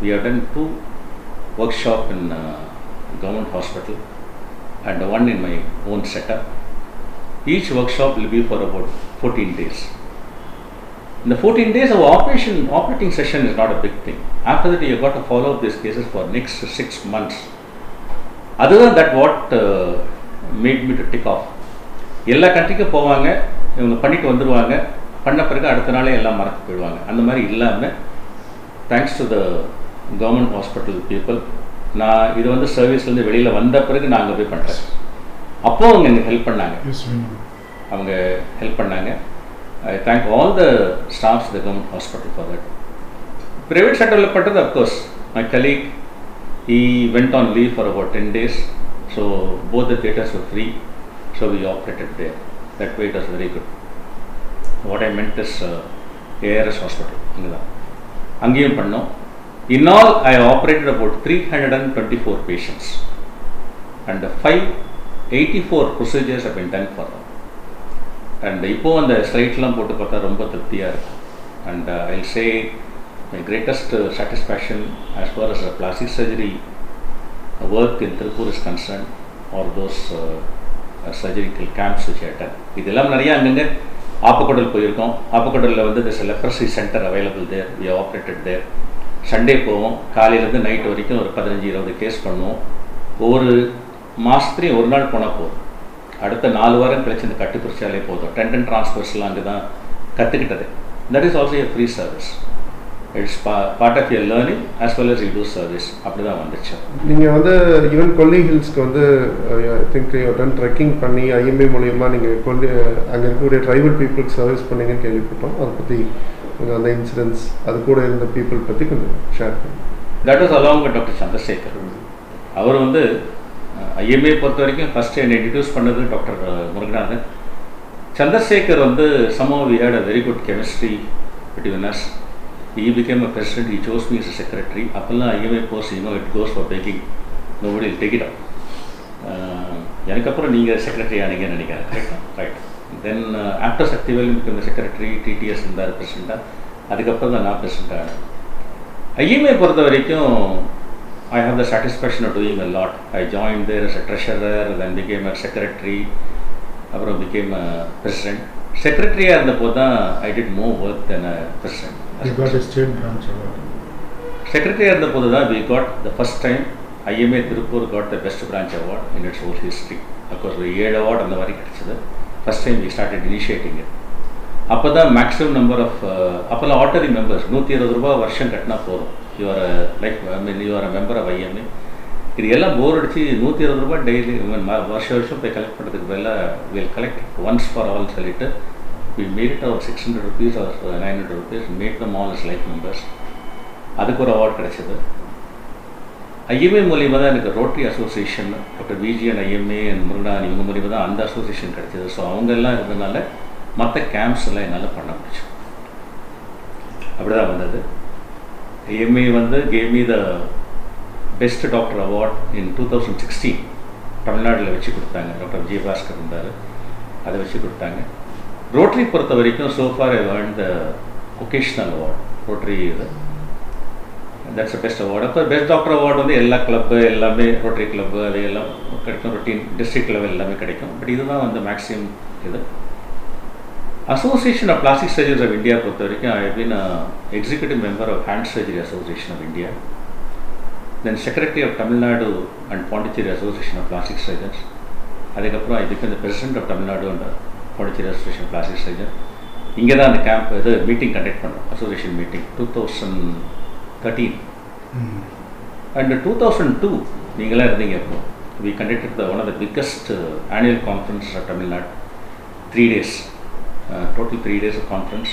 We have done 2 workshops in government hospital and one in my own setup. Each workshop will be for about 14 days. In the 14 days of operating session is not a big thing. After that, you have got to follow up these cases for next 6 months. Other than that, what made me to tick off? எல்லா கண்ட்ரிக்கும் போவாங்க, இவங்க பண்ணிட்டு வந்துடுவாங்க, பண்ண பிறகு அடுத்த நாளே எல்லாம் மறந்து போயிடுவாங்க. அந்த மாதிரி இல்லாமல் thanks to the government hospital people, நான் இது வந்து சர்வீஸ்லேருந்து வெளியில் வந்த பிறகு நான் அங்கே போய் பண்ணுறேன். அப்போது அவங்க எனக்கு ஹெல்ப் பண்ணாங்க, அவங்க ஹெல்ப் பண்ணாங்க. I thank all the staffs the government hospital for that. Private செக்டரில் பண்ணுறது of course my colleague he went on leave for about 10 days, so both the theatres were free, so we operated there. That way it was very good. What I meant is ARS hospital angiyum pannom. In all I operated about 324 patients and 584 procedures have been done for them. And ipo and the slide la potu paatha romba thiruptiya irukku. And I'll say my greatest satisfaction as far as the plastic surgery work in Tirupur is concerned, or those surgical camps which I attend. இதெல்லாம் நிறைய அங்கங்க ஆப்பக்கடல் போயிருக்கோம். ஆப்பக்கடலில் வந்து there's a leprosy center available there, we operated there. Sunday போவோம், காலையிலேருந்து night வரைக்கும் ஒரு 15-20 case பண்ணுவோம். ஒவ்வொரு மாதத்துலேயும் ஒரு நாள் போனால் போதும், அடுத்த 4 வாரம் கழிச்சு இந்த கட்டு குறிச்சாலே போதும். டென்டன் டிரான்ஸ்ஃபர்ஸ்லாம் அங்கே தான் கற்றுக்கிட்டது. That is also a free service. It's part of your learning as well as you do service. அப்படி தான் வந்துச்சு. நீங்கள் வந்து ஈவன் கொல்லி ஹில்ஸ்க்கு வந்து ஐ திங்க் டன் ட்ரெக்கிங் பண்ணி ஐஎம்ஏ மூலியமாக நீங்கள் அங்கே இருக்கக்கூடிய ட்ரைபல் பீப்புளுக்கு சர்வீஸ் பண்ணீங்கன்னு கேள்விப்பட்டோம். அதை பற்றி கொஞ்சம் அந்த இன்சிடென்ட்ஸ், அது கூட இருந்த பீப்புள் பற்றி கொஞ்சம் ஷேர் பண்ணுங்க. That was along with doctor Chandrasekar. அவர் வந்து ஐஎம்ஏ பொறுத்த வரைக்கும் ஃபஸ்ட்டு என்னை இன்ட்ரடியூஸ் பண்ணது டாக்டர் முருகநாதன். சந்திரசேகர் வந்து somehow we had a very good chemistry between us. He became a president, he chose me as a secretary. அப்போல்லாம் IMA post, you know, it goes for begging, nobody will take it up. எனக்கு அப்புறம் நீங்கள் secretary ஆனீங்கன்னு நினைக்கிறேன், கரெக்டாக? Right. Then after Sakthi Velan became the secretary, TTS இருந்தார் பிரசிடெண்ட்டாக. அதுக்கப்புறம் தான் நான் பிரசிடெண்ட் ஆனேன். IMA பொறுத்த வரைக்கும் I have the satisfaction of doing a lot. I joined there as a treasurer, then became a secretary, அப்புறம் became a president. செக்ரட்டரியாக இருந்தப்போ தான் I did more work than a president. You got a state branch award. செக்ரட்டரியாக இருந்தபோது தான் we got the first time IMA Tirupur got the best branch award in its whole history. Of course ஒரு 7 award அந்த மாதிரி கிடச்சிது. First time we started initiating it. அப்போ தான் maximum number of அப்போல்லாம் ordinary members 120 ரூபா வருஷம் கட்டினா போதும். You're like I mean you're a member of IMA. இது எல்லாம் போர் அடிச்சு 120 ரூபா டெய்லி வருஷம் போய் கலெக்ட் பண்ணுறதுக்கு பதிலாக will collect once for all சொல்லிட்டு we made it our 600 rupees or 900 rupees, made them all as life members. அதுக்கு ஒரு அவார்ட் கிடைச்சது. IMA மூலியமாக தான் எனக்கு rotary association, doctor Viji and IMA and Murugan இவங்க மூலியமாக தான் அந்த அசோசியேஷன் கிடைச்சது. ஸோ அவங்க எல்லாம் இருந்ததுனால மற்ற கேம்ப்ஸ் எல்லாம் என்னால் பண்ண முடிச்சு. அப்படி தான் வந்தது. IMA வந்து gave me the best doctor award in 2016. தமிழ்நாட்டில் வச்சு கொடுத்தாங்க. டாக்டர் விஜயபாஸ்கர் இருந்தார், அதை வச்சு கொடுத்தாங்க. ரோட்டரி பொறுத்த வரைக்கும் so far I earned the occasional award. Rotary இது that's the best award. அப்போ பெஸ்ட் டாக்டர் அவார்டு வந்து எல்லா கிளப்பு எல்லாமே ரோட்டரி கிளப்பு அது எல்லாம் கிடைக்கும், ரொட்டீன் டிஸ்ட்ரிக்ட் லெவல் எல்லாமே கிடைக்கும். பட் இதுதான் வந்து மேக்ஸிமம் இது. Association of plastic surgeons of India பொறுத்த வரைக்கும் I have been executive member of hand surgery association of India, then secretary of Tamil Nadu and Pondicherry association of plastic surgeons. அதுக்கப்புறம் I become the president of Tamil Nadu and Pondicherry association plastic surgeon. இங்கே தான் அந்த camp இது meeting conduct பண்ணோம், association meeting 2013. And 2002 நீங்களாம் இருந்தீங்க. அப்போ we conducted one of the biggest annual conference of Tamil Nadu. 3 days, total 3 days of conference,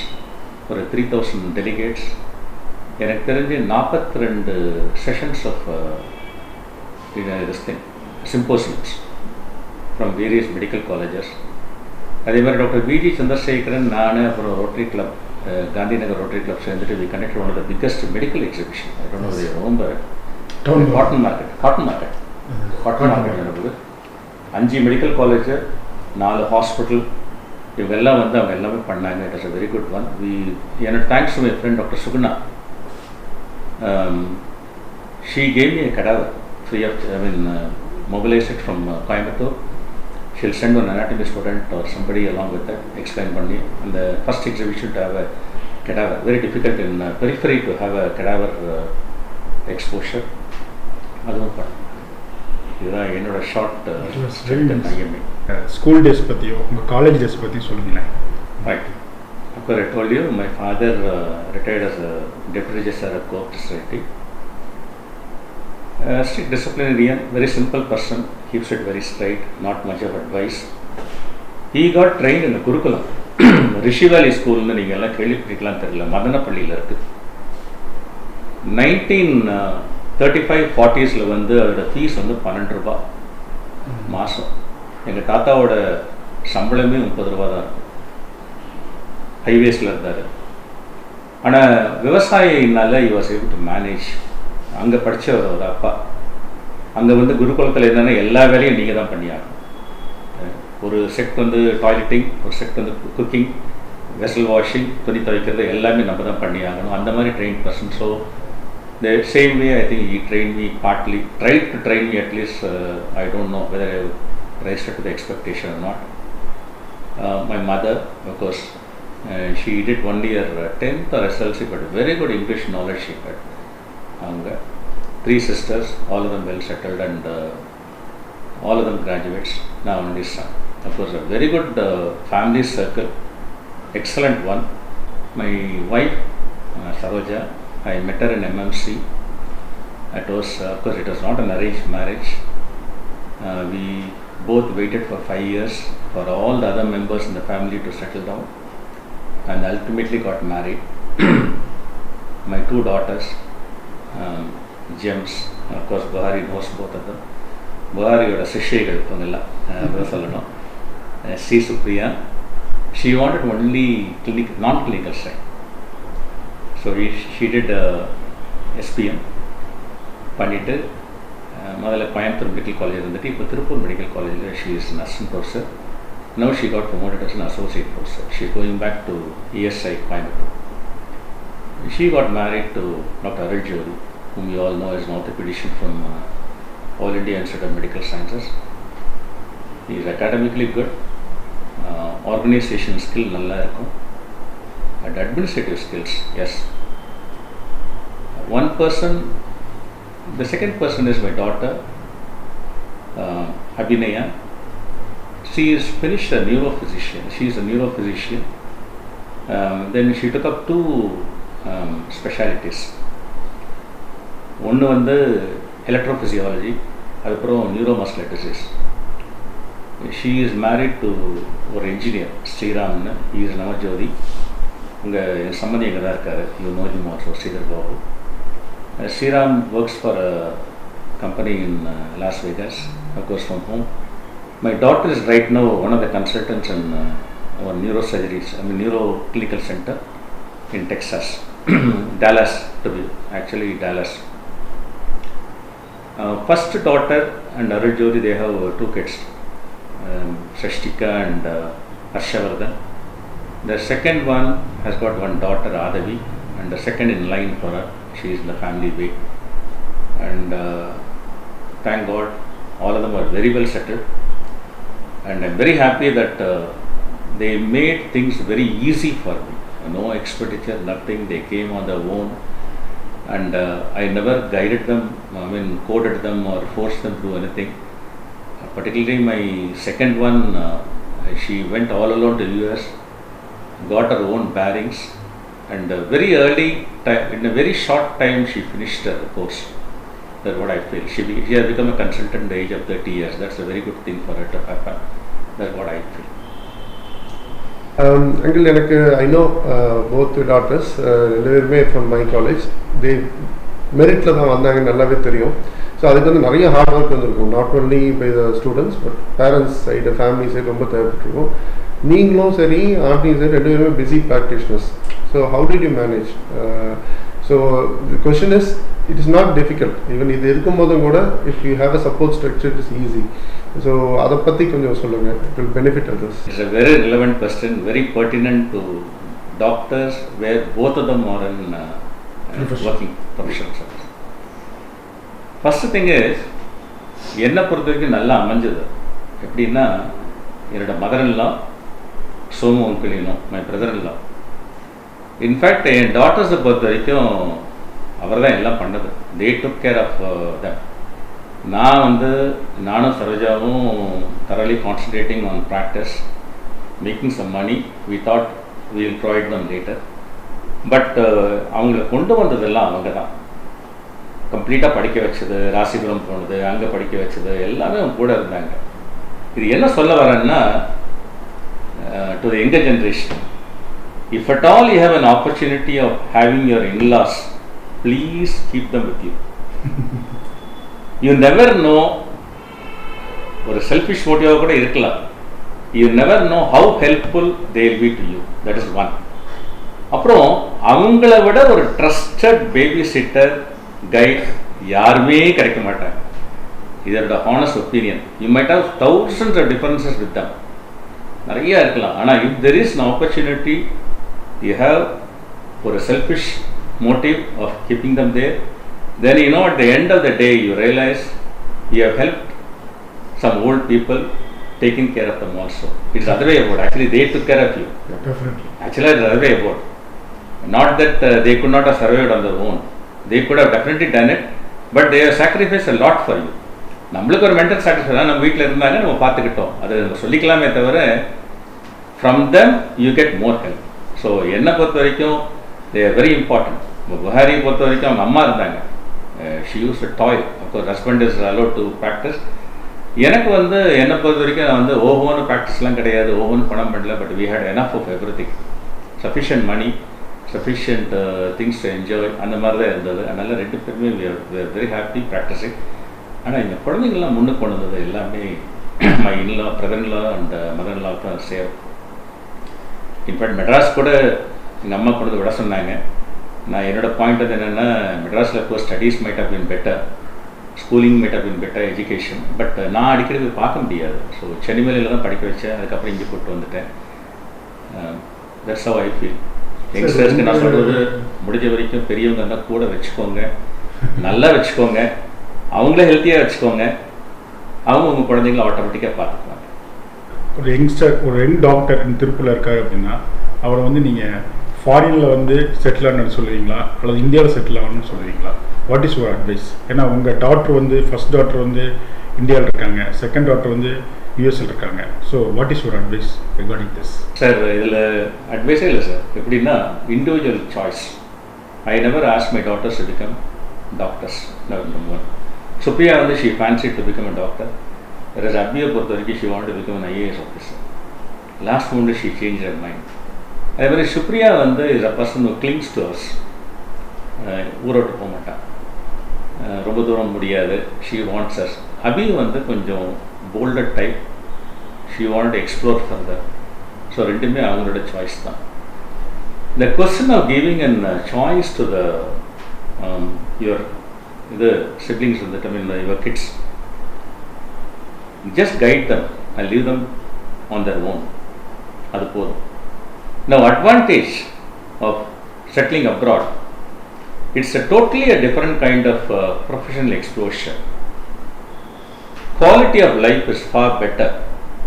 ஒரு 3000 டெலிகேட்ஸ். எனக்கு தெரிஞ்சு 42 sessions of this thing symposiums from various medical colleges. அதே மாதிரி டாக்டர் விஜி சந்திரசேகரன், நான், அப்புறம் rotary club, Gandhi Nagar rotary club சேர்ந்துட்டு we conducted one of the biggest medical exhibition. ரொம்ப cotton market நடக்குது. 5 மெடிக்கல் காலேஜு, 4 ஹாஸ்பிட்டல், இவங்கெல்லாம் வந்து அவங்க எல்லாமே பண்ணாங்க. It is a very good one. எனக்கு thanks to my friend doctor Suguna. She gave me a cadaver free of, I mean, mobilized it from Coimbatore. She'll send one anatomy student or somebody along with that, explain பண்ணி. அந்த first exhibition to have a cadaver, very difficult in periphery to have a cadaver exposure. அதுவும் பண்ண. இதுதான் என்னோட short IMA. School days பற்றியோ உங்கள் college days பற்றி சொல்லுங்களேன். Right. Of course, I told you, my father retired as a deputy registrar at Co-op Society. Strict disciplinarian, very simple person, keeps it very straight, not much of advice. He got trained in the Gurukulam. Rishi Valley School, நீங்கள் எல்லாம் கேள்விப்பட்டிருக்கலாம் தெரியல, மதனப்பள்ளியில் இருக்குது. 1935-40s வந்து அதோட fees வந்து 12 ரூபா மாதம். எங்கள் தாத்தாவோட சம்பளமே 30 ரூபா தான் இருக்கும். ஹைவேஸில் இருந்தார். ஆனால் விவசாயினால he was able to manage. அங்கே படித்தவர் ஒரு அப்பா. அங்கே வந்து குருகுலத்தில் என்னென்னா எல்லா வேலையும் நீங்கள் தான் பண்ணியாகணும். ஒரு செட் வந்து டாய்லெட்டிங், ஒரு செட் வந்து குக்கிங், வெசல் வாஷிங், துணி துவைக்கிறது எல்லாமே நம்ம தான் பண்ணியாகணும். அந்த மாதிரி train person. So the same way I think he trained me partly, tried to train me at least. I don't know whether I raised to the expectation or not. My mother, of course, she did only her 10th or SLC, but very good English knowledge she had. 3 sisters, all of them well settled, and all of them graduates. Now only son. Of course, a very good family circle, excellent one. My wife, Saroja, I met her in MMC. It was, of course, it was not an arranged marriage. We both waited for 5 years for all the other members in the family to settle down, and ultimately got married. My 2 daughters, gems, of course Buhari knows both of them. Buhariyoda sishyagal ivangella சொல்லணும். C. Supriya, she wanted only non-clinical side, so she did SPM பண்ணிட்டு முதல்ல Coimbatore medical college இருந்துட்டு இப்போ Tiruppur medical காலேஜில் she is an assistant professor. Now she got promoted as an associate professor. She is going back to ESI Coimbatore. She got married to Dr. Ravichandran, whom you all know as an orthopedician from All India Institute of Medical Sciences. He is academically good, organization skill nalla irukum, and administrative skills, yes. One person, the second person is my daughter, Abhinaya. She is finished a neurophysician. She is a neurophysician. Then she took up 2 specialities. ஒன்று வந்து electrophysiology, அதுக்கப்புறம் neuromuscular disease. She is married to ஒரு engineer, ஸ்ரீராம்னு. He is Navajothi. இங்கே என் சம்பந்தி எங்கே தான் இருக்கார். You know him also, Sridhar Babu. Sriram works for a company in Las Vegas, of course from home. My daughter is right now one of the consultants in our neurosurgeries, neuroclinical center in Texas, Dallas to be actually Dallas. First daughter and Arujodi, they have 2 kids, Sashtika and Harshavardhan. The second one has got 1 daughter, Adavi, and the second in line for her. She is in the family way, and thank God all of them are very well settled, and I'm very happy that they made things very easy for me. No expenditure, nothing. They came on their own, and I never guided them, coded them or forced them to do anything. Particularly my second one, she went all alone to US, got her own bearings, and very early time, in a very short time she finished her course. That's what I feel. She has become a consultant at the age of 30 years. That's a very good thing for her to happen. That's what I feel. Uncle, I know both the daughters, from my college. They merit la vandanga nallave theriyum. So adukku வந்து நிறைய hard work வந்திருக்கும். Not only by the students, but parents side, family side ரொம்ப தேவைப்பட்டிருக்கும். நீங்களும் சரி, ஆண்டியும் சரி, 2 பேருமே busy practitioners. So how did you manage? So the question is, it is not difficult. Even இது இருக்கும்போதும் கூட, if you have a support structure, it is easy. So அதை பற்றி கொஞ்சம் சொல்லுங்க. It will benefit others. It's a very relevant question, very pertinent to doctors where both of them are in working professions. First thing is, என்னை பொறுத்த வரைக்கும் நல்லா அமைஞ்சது எப்படின்னா, என்னோட மதர்-in-law, சோமு அங்கிள், மை பிரதர்-in-law. இன்ஃபேக்ட் என் டாட்டர்ஸை பொறுத்த வரைக்கும் அவர் தான் எல்லாம் பண்ணது. தே டுக் கேர் ஆஃப் தம். நானும் சரோஜாவும் thoroughly concentrating on practice. making some money. We thought we will provide them later. But அவங்களை கொண்டு வந்ததெல்லாம் அவங்க தான். கம்ப்ளீட்டாக படிக்க வச்சது, ராசிபுரம் போனது, அங்கே படிக்க வச்சது எல்லாமே அவங்க கூட இருந்தாங்க. இது என்ன சொல்ல வரேன்னா, to the younger generation, if at all you have an opportunity of having your in-laws, please keep them with you. You never know, ஒரு செல்ஃபிஷ் மோட்டிவாக கூட இருக்கலாம். You never know how helpful they will be to you. That is one. அப்புறம் அவங்கள விட ஒரு trusted baby sitter guide யாருமே கிடைக்க மாட்டாங்க. இதோட honest opinion. You might have thousands of differences with them, நிறைய இருக்கலாம். ஆனால் if there is an opportunity, you have ஒரு selfish motive of keeping them there, then you know at the end of the day you realize you have helped some old people, taking care of them also. It's the other way about. Actually they took care of you. Yeah, definitely. Actually it's the other way about. Not that they could not have survived on their own. They could have definitely done it, but they have sacrificed a lot for you. நம்மளுக்கு ஒரு mental satisfy தான், நம்ம வீட்டில் இருந்தாங்க, நம்ம பார்த்துக்கிட்டோம், அது நம்ம சொல்லிக்கலாமே தவிர from them you get more help. So என்னை பொறுத்த வரைக்கும் தே ஆர் வெரி இம்பார்ட்டன்ட். புகாரியை பொறுத்த வரைக்கும் அவங்க அம்மா இருந்தாங்க. She use a toy. Of course husband is allowed to practise. எனக்கு என்னை பொறுத்த வரைக்கும் நான் ஓஹோன்னு ப்ராக்டிஸ்லாம் கிடையாது, ஓஹோன்னு பணம் பண்ணல. But we had enough of everything, sufficient money, sufficient things to enjoy, அந்த மாதிரி தான் இருந்தது. அதனால் ரெண்டு பேருமே we are very happy practising. ஆனால் இந்த குழந்தைங்கள்லாம் முன்னுக்கு கொண்டு வந்தது எல்லாமே my in law, brother in law and mother in law தான் சேவ். இன்ஃபேக்ட் மெட்ராஸ் கூட எங்கள் அம்மா கொண்டு விட சொன்னாங்க. நான் என்னோடய பாயிண்ட் அது என்னென்னா, மெட்ராஸில் of course studies might have been better, schooling might have been better, education. But நான் அடிக்கடி போய் பார்க்க முடியாது. ஸோ சென்னிமலையில் தான் படிக்க வச்சேன். அதுக்கப்புறம் இங்கே கூப்பிட்டு வந்துட்டேன். That's how I feel. யங்ஸ்டர்ஸ்க்கு நான் சொல்கிறது, முடிஞ்ச வரைக்கும் பெரியவங்க இருந்தால் கூட வச்சுக்கோங்க, நல்லா வச்சுக்கோங்க, அவங்களே ஹெல்த்தியாக வச்சுக்கோங்க, அவங்க உங்கள் குழந்தைங்கள ஆட்டோமேட்டிக்காக பார்த்துக்குவாங்க. ஒரு யங்ஸ்டர், ஒரு யங் டாக்டர் திருப்பூரில் இருக்கார் அப்படின்னா, அவரை நீங்கள் ஃபாரினில் செட்டில் ஆகணும்னு சொல்லுவீங்களா, அல்லது இந்தியாவில் செட்டில் ஆகணும்னு சொல்லுவீங்களா? What is your advice? ஏன்னா உங்கள் டாக்டர் ஃபர்ஸ்ட் டாக்டர் இந்தியாவில் இருக்காங்க, செகண்ட் டாக்டர் யூஎஸ்ல இருக்காங்க. So what is your advice regarding this? Sir, இதில் அட்வைஸே இல்லை சார். எப்படின்னா, individual choice. I never ask my daughters to become doctors. Number one. Supriya she fancy to become a doctor. வேற அபியை பொறுத்த வரைக்கும் she want to become an IAS officer. Last moment she change her mind. அதே மாதிரி Supriya is a person who clings to us. ஊரோட்டு போக மாட்டான், ரொம்ப தூரம் முடியாது. She wants us. அபி கொஞ்சம் bolder type. She want to explore further. So ரெண்டுமே அவங்களோட சாய்ஸ் தான். The question of giving an choice to the your siblings your kids, just guide them and leave them on their own. அது போதும். Now advantage of settling abroad, it's a totally a different kind of professional exposure. Quality of life is far better,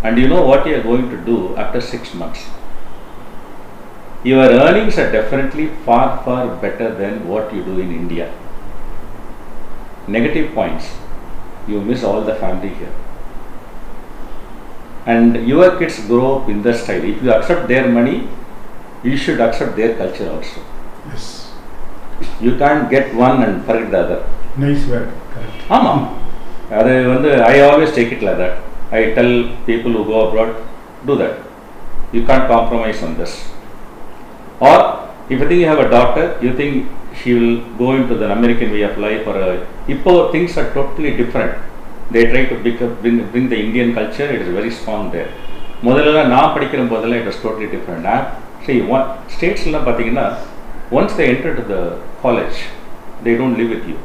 and you know what you are going to do after 6 months. Your earnings are definitely far better than what you do in India. Negative points, you miss all the family here, and your kids grow up in that style. If you accept their money, you should accept their culture also. Yes. You can't get one and forget the other. Nice word. Correct. ஆமா, அது I always take it like that. I tell people who go abroad, do that. You can't compromise on this. Or if you think you have a daughter, you think she will go into the American way of life, or இப்போ things are totally different. They try to bring the Indian culture. It is very strong there. முதல்ல நான் படிக்கிற போதெல்லாம் it was totally different. See, ஸ்டேட்ஸ்லாம் பார்த்தீங்கன்னா, once they enter to the college, they don't live with you.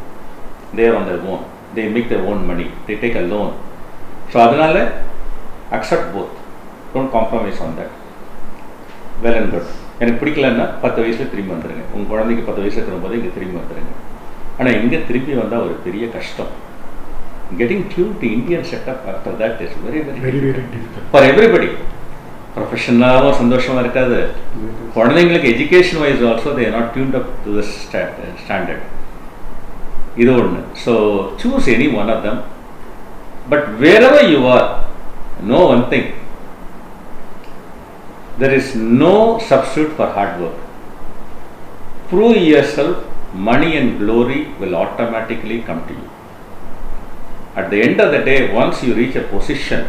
They are on their own. They make their own money. They take a loan. So அதனால accept both. Don't compromise on that. Well and good. எனக்கு பிடிக்கலன்னா 10 வயசுல திரும்பி வந்துடுங்க. உங்கள் குழந்தைக்கு 10 வயசு இருக்கும்போது இங்கே திரும்பி வந்துடுங்க. ஆனால் இங்கே திரும்பி வந்தால் ஒரு பெரிய கஷ்டம். Getting tuned to Indian setup after that is very difficult for everybody. ப்ரொஃபஷனலாகவும் சந்தோஷமாக இருக்காது. குழந்தைங்களுக்கு education wise also they are not tuned up to the standard. இது ஒன்று. So choose any one of them. But wherever you are, know one thing. there is no substitute for hard work. Prove yourself, money and glory will automatically come to you. At the end of the day, once you reach a position,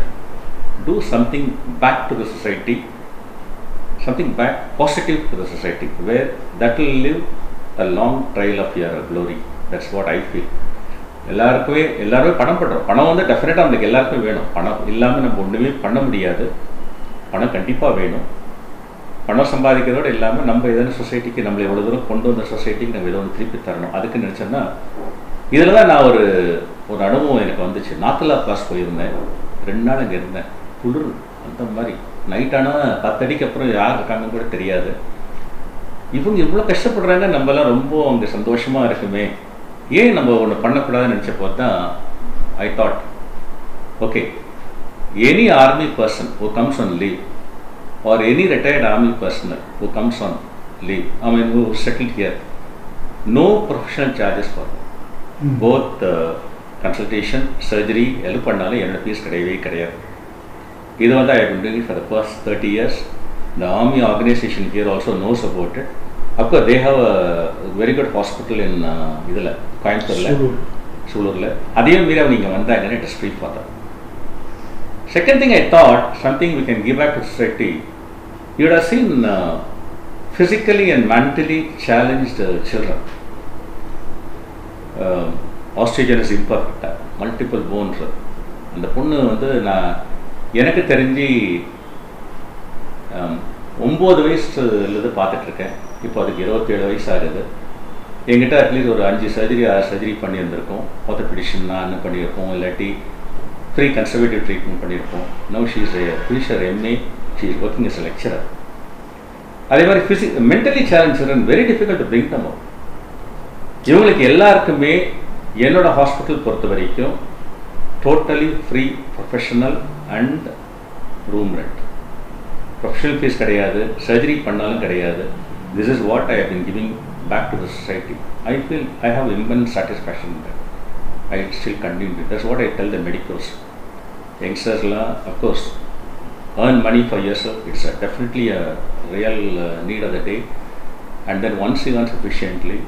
do something back to the society, something back positive to the society, where that will live a long trail of your glory. That's what I feel. எல்லாருமே பணம் பண்ணுறோம். பணம் வந்து டெஃபினட்டாக நம்மளுக்கு எல்லாருக்குமே வேணும். பணம் இல்லாமல் நம்ம ஒன்றுமே பண்ண முடியாது. பணம் கண்டிப்பாக வேணும். பணம் சம்பாதிக்கிறதோடு இல்லாமல் நம்ம எதனா சொசைட்டிக்கு நம்மளை எவ்வளோ தூரம் கொண்டு வந்த சொசைட்டிக்கு நம்ம எதோ ஒன்று திருப்பி தரணும். அதுக்கு நினச்சோன்னா இதில் தான் நான் ஒரு அனுபவம் எனக்கு வந்துச்சு. நாத்தலா கிளாஸ் போயிருந்தேன். 2 நாள் அங்கே இருந்தேன். குளிர் அந்த மாதிரி நைட்டானால் 10 அடிக்கு அப்புறம் யார் இருக்காங்கன்னு கூட தெரியாது. இவங்க இவ்வளோ கஷ்டப்படுறாங்க, நம்மலாம் ரொம்ப அங்கே சந்தோஷமாக இருக்குமே, ஏன் நம்ம ஒன்று பண்ணக்கூடாதுன்னு நினச்சப்போ தான் I thought, okay, any army person who comes on leave or any retired army personnel who comes on leave, I mean who settled here, no professional charges for them. Both consultation, surgery எல்லாம் பண்ணாலும் என்னோட fees கிடையாது. இது வந்து I have been doing it for the past 30 years. The army organization here also knows about it. Of course, they have a very good hospital in இதில் கோயம்புத்தூரில், சூலூரில். அதையும் மீறி நீங்கள் வந்தாங்கன்னா it is free for them. Second thing I thought, something we can give back to society. You would have seen physically and mentally challenged children. Osteogenesis imperfecta, multiple bones. அந்த பொண்ணு வந்து நான் எனக்கு தெரிஞ்சு 9 வயசுலேருந்து பார்த்துட்ருக்கேன். இப்போ அதுக்கு 27 வயசு ஆகுது. என்கிட்ட அட்லீஸ்ட் ஒரு 5 சர்ஜரி 6 சர்ஜரி பண்ணியிருந்திருக்கோம். ஆர்த்தோபெடிஷன் நான் பண்ணியிருக்கோம், இல்லாட்டி ஃப்ரீ கன்சர்வேட்டிவ் ட்ரீட்மெண்ட் பண்ணியிருக்கோம். Now she is a finisher MA, she is working as a lecturer. அதே மாதிரி mentally challenge children very difficult to bring them up. இவங்களுக்கு எல்லாருக்குமே என்னோட ஹாஸ்பிட்டல் பொறுத்த வரைக்கும் totally free professional and room rent. Professional fees கிடையாது, surgery பண்ணாலும் கிடையாது. This is what I have been giving back to the society. I feel I have immense satisfaction in that. I still continue. That's what I tell the medicals. Youngsters, of course, earn money for yourself. It's definitely a real need of the day. And then once you earn sufficiently,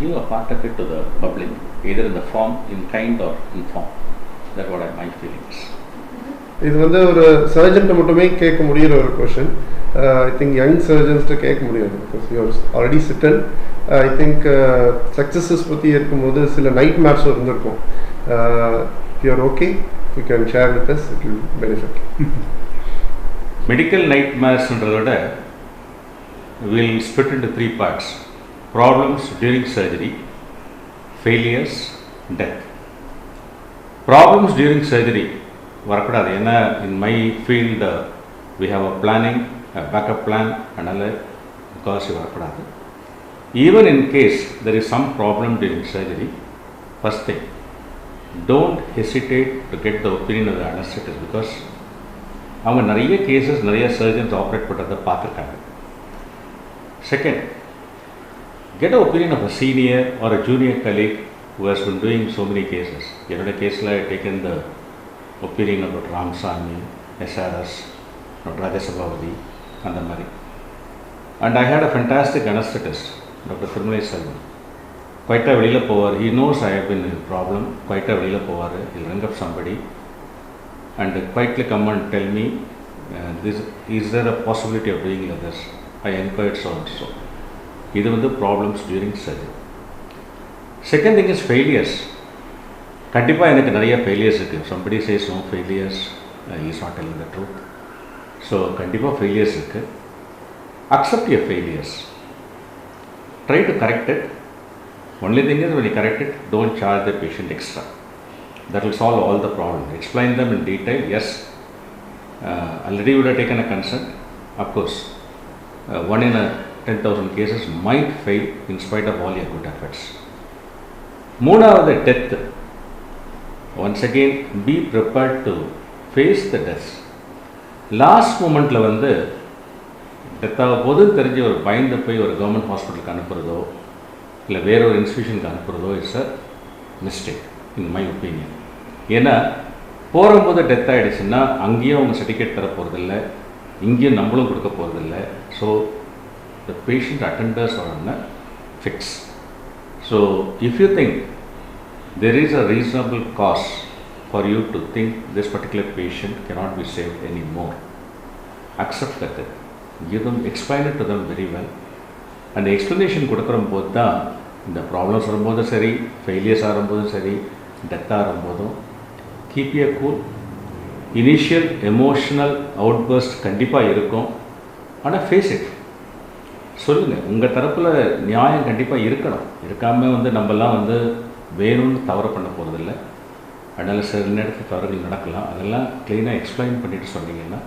give a part of it to the public, either in the form, in kind or in form. That's what my feelings. இது வந்து ஒரு சர்ஜன்ட்ட மட்டுமே கேட்க முடிகிற ஒரு question. I think young சர்ஜன்ஸ்ட்டு கேட்க முடியாது. பிகாஸ் யூ ஆல்ரெடி சிட்டன். ஐ திங்க் சக்ஸஸஸ் பற்றி இருக்கும்போது சில நைட் மேப்ஸும் இருந்திருக்கும். You are okay, you can share with us, it will benefit. Medical night மேப்ஸ்ன்றத விட will split into 3 parts. Problems during surgery, failures, death. Problems during surgery வரக்கூடாது. ஏன்னா in my field we have a planning, backup plan, அதனால் முக்கால்வாசி வரக்கூடாது. Even in case there is some problem during surgery, first thing, don't hesitate to get the opinion of the anaesthetist. Because அவங்க நிறைய cases, நிறைய surgeons operate பண்ணுறதை பார்த்துருக்காங்க. Second, get an opinion of a senior or a junior colleague who has been doing so many cases. என்னோட கேஸில் I taken the opinion about Ramsamy, SRS, Rajasabhavati, and the Mari. And I had a fantastic anesthetist, Dr. Selvan. Quite a velila povar. He knows I have been in a problem. Quite a velila povar. He'll ring up somebody and quietly come and tell me, is there a possibility of doing like this? I inquired so and so. These are the problems during surgery. Second thing is failures. கண்டிப்பாக எனக்கு நிறைய failures இருக்குது. somebody says no failures, he is not telling the truth. So கண்டிப்பாக failures இருக்குது. accept your failures, try to correct it. Only thing is when you correct it, don't charge the patient extra. That will solve all the problems. Explain them in detail. Yes, already you would have taken a consent. Of course, 1 in 10,000 cases might fail in spite of all your good efforts. மூணாவது, death. Once again, be prepared to face the death. Last மூமெண்ட்டில் வந்து death ஆக போதுன்னு தெரிஞ்சு ஒரு பயந்து போய் ஒரு கவர்மெண்ட் ஹாஸ்பிட்டலுக்கு அனுப்புகிறதோ இல்லை வேற ஒரு இன்ஸ்டியூஷனுக்கு அனுப்புகிறதோ it's a mistake in my opinion. ஏன்னா போகும்போது டெத் ஆகிடுச்சுன்னா அங்கேயும் அவங்க சர்டிஃபிகேட் தர போகிறதில்ல, இங்கேயும் நம்மளும் கொடுக்க போகிறதில்ல. So the patient attenders are on a fix. So if you think there is a reasonable cause for you to think this particular patient cannot be saved anymore, accept that. Give them, explain it to them very well. And the explanation கொடுக்கும்போது தான் இந்த problems வரும்போதும் சரி, failures ஆகும்போதும் சரி, death ஆகும்போதும் keep ஏ cool. Initial emotional outburst கண்டிப்பாக இருக்கும். ஆனால் face it, சொல்லுங்கள். உங்கள் தரப்பில் நியாயம் கண்டிப்பாக இருக்கணும். இருக்காமல் வந்து நம்மலாம் வந்து வேணும்னு தவறு பண்ண போகிறதில்ல. அதனால் சில நேரத்தில் தவறுகள் நடக்கலாம். அதெல்லாம் க்ளீனாக எக்ஸ்பிளைன் பண்ணிட்டு சொன்னீங்கன்னா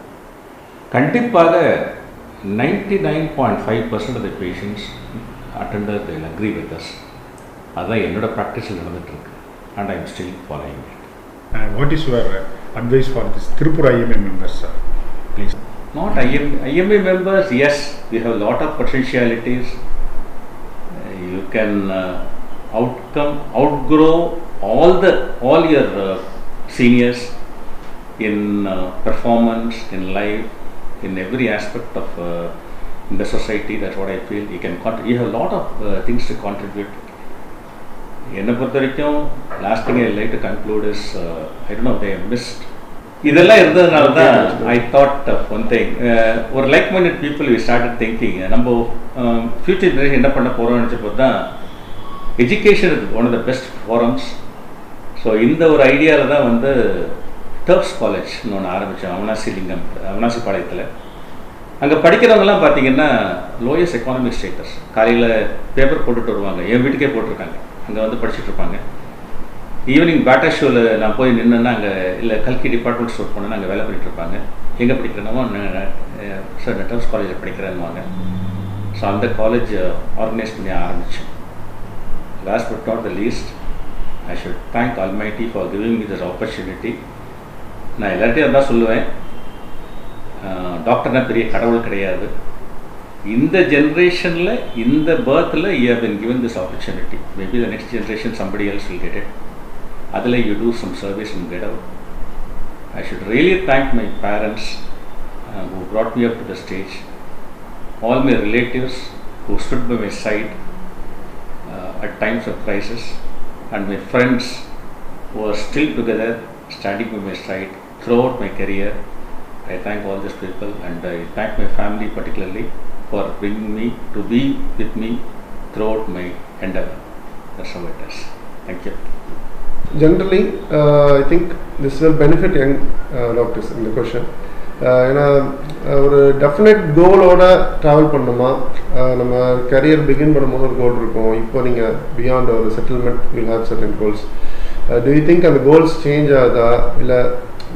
கண்டிப்பாக 99.5% of the patients attenders they will agree with us. அதுதான் என்னோட ப்ராக்டிஸில் நடந்துகிட்ருக்கு. And I am still following it. What is your advice for this Tirupur IMA members, sir? Please. Not IMA members, yes, we have a lot of potentialities. You can outgrow all your seniors in performance, in life, in every aspect of in the society. That's what I feel. You have a lot of things to contribute. என்னை பொறுத்த வரைக்கும் last thing I like to conclude is I don't know they missed. இதெல்லாம் இருந்ததுனால தான் I thought of one thing. ஒரு like minded people we started thinking நம்ம future generation என்ன பண்ண போகிறோம்னு நினச்சப்போ தான் education is one of the best forums. So இந்த ஒரு ஐடியாவில் தான் வந்து டர்ப்ஸ் காலேஜ்னு ஒன்று ஆரம்பித்தோம் அவனாசி பாளையத்தில். அங்கே படிக்கிறவங்கலாம் பார்த்தீங்கன்னா லோயஸ்ட் எக்கானமிக் ஸ்டேட்டஸ். காலையில் பேப்பர் போட்டுட்டு வருவாங்க, என் வீட்டுக்கே போட்டிருக்காங்க, அங்கே வந்து படிச்சுட்டு இருப்பாங்க. ஈவினிங் பேட்டா ஷோவில் நான் போய் நின்றுன்னா அங்கே இல்லை கல்கி டிபார்ட்மெண்ட் ஸ்டோர் போனேன்னா அங்கே வேலை பண்ணிட்டு இருப்பாங்க. எங்கே படிக்கிறேன்னா சார் டர்ப்ஸ் காலேஜில் படிக்கிறேன்னுவாங்க. ஸோ அந்த காலேஜ் ஆர்கனைஸ் பண்ணி ஆரம்பித்தோம். Last but not the least, I should thank almighty for giving me this opportunity. நான் எல்லார்ட்டையும் அதான் சொல்லுவேன், டாக்டர்னா பெரிய கடவுள் கிடையாது. இந்த ஜென்ரேஷனில் இந்த பர்த்தில் you have been given this opportunity. Maybe the next generation somebody else will get it. அதில் you do some service and get out. I should really thank my parents who brought me up to the stage, all my relatives who stood by my side at times of crisis, and my friends who are still together standing by my side throughout my career. I thank all these people, and I thank my family particularly for bringing me to be with me throughout my endeavor. That's how it is. Thank you. Generally, I think this will benefit young doctors in the question. ஏன்னா ஒரு definite கோலோட travel பண்ணணுமா, நம்ம career begin பண்ணும்போது ஒரு கோல் இருக்கும். இப்போ நீங்கள் beyond ஒரு settlement will have certain goals. To you think அந்த கோல்ஸ் சேஞ்ச் ஆகுதா, இல்லை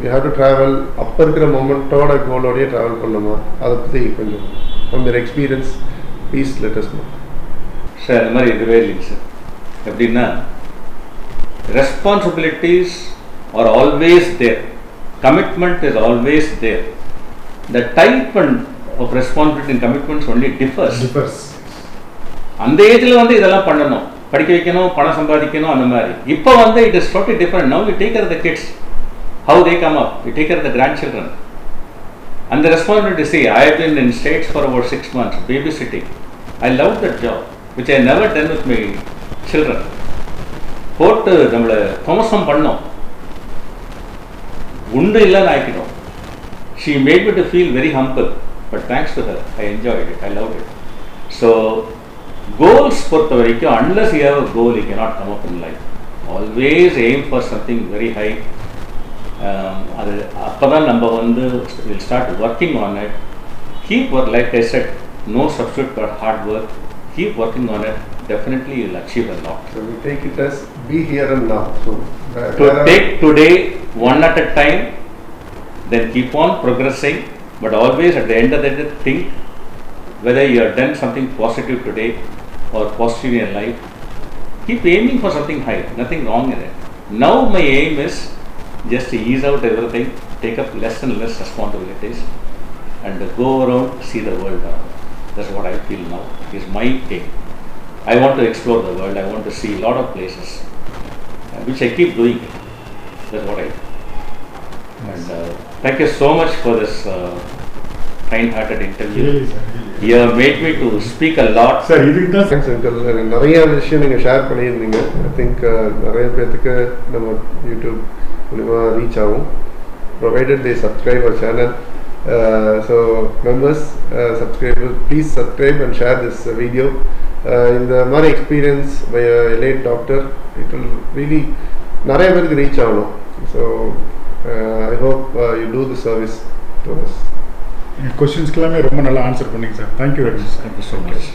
யூ ஹேவ் டு ட்ராவல் அப்போ இருக்கிற மொமெண்ட்டோட கோலோடையே ட்ராவல் பண்ணணுமா? அதை பற்றி கொஞ்சம் from your experience please let us know. Sir அந்த மாதிரி இதுவே இல்லைங்க சார். எப்படின்னா responsibilities are always there, commitment is always there. The type of responsibility and commitments only differs. அந்த ஏஜில் வந்து இதெல்லாம் பண்ணணும், படிக்க வைக்கணும், பணம் சம்பாதிக்கணும், அந்த மாதிரி. இப்போ வந்து it is totally different. Now you take care of the kids, how they come up, you take care of the grandchildren. And the responsibility, see, I have been in States for about 6 months babysitting. I love that job, which I never done with my children. போட்டு நம்மளை துவம்சம் பண்ணோம், உண்டு இல்லைன்னு ஆக்கிடும். She made me to feel very humble, but thanks to her, I enjoyed it, I loved it. So, goals பொறுத்த வரைக்கும், unless you have a goal, you cannot come up in life. Always aim for something very high. அது அப்போ தான் நம்ம வந்து will start working on it. Keep work, like I said, no substitute for hard work. Keep working on it. Definitely you will achieve a lot. So we take it as be here and now. So to take today one at a time, then keep on progressing, but always at the end of the day think whether you have done something positive today or positive in life. Keep aiming for something high, nothing wrong in it. Now my aim is just to ease out everything, take up less and less responsibilities, and go around, see the world around. That's what I feel now is my aim. I want to explore the world, I want to see a lot of places, which I keep doing. That's what I do. And thank you so much for this kind-hearted interview. Really, sir. Really. You have made me to speak a lot. Sir இதுக்கு தான் thanks uncle. நிறைய விஷயம் நீங்கள் share பண்ணியிருந்தீங்க. I think நிறைய பேர்த்துக்கு நம்ம YouTube மூலிமா ரீச் ஆகும், provided they subscribe our channel. So members subscriber please subscribe and share this video. இந்த மாதிரி experience by late doctor it will really நிறைய பேருக்கு ரீச் ஆகணும். So I hope you do the service to us. கொஸ்டின்ஸ்க்கு எல்லாமே ரொம்ப நல்லா answer பண்ணீங்க sir. Thank you very much. Thank you so much.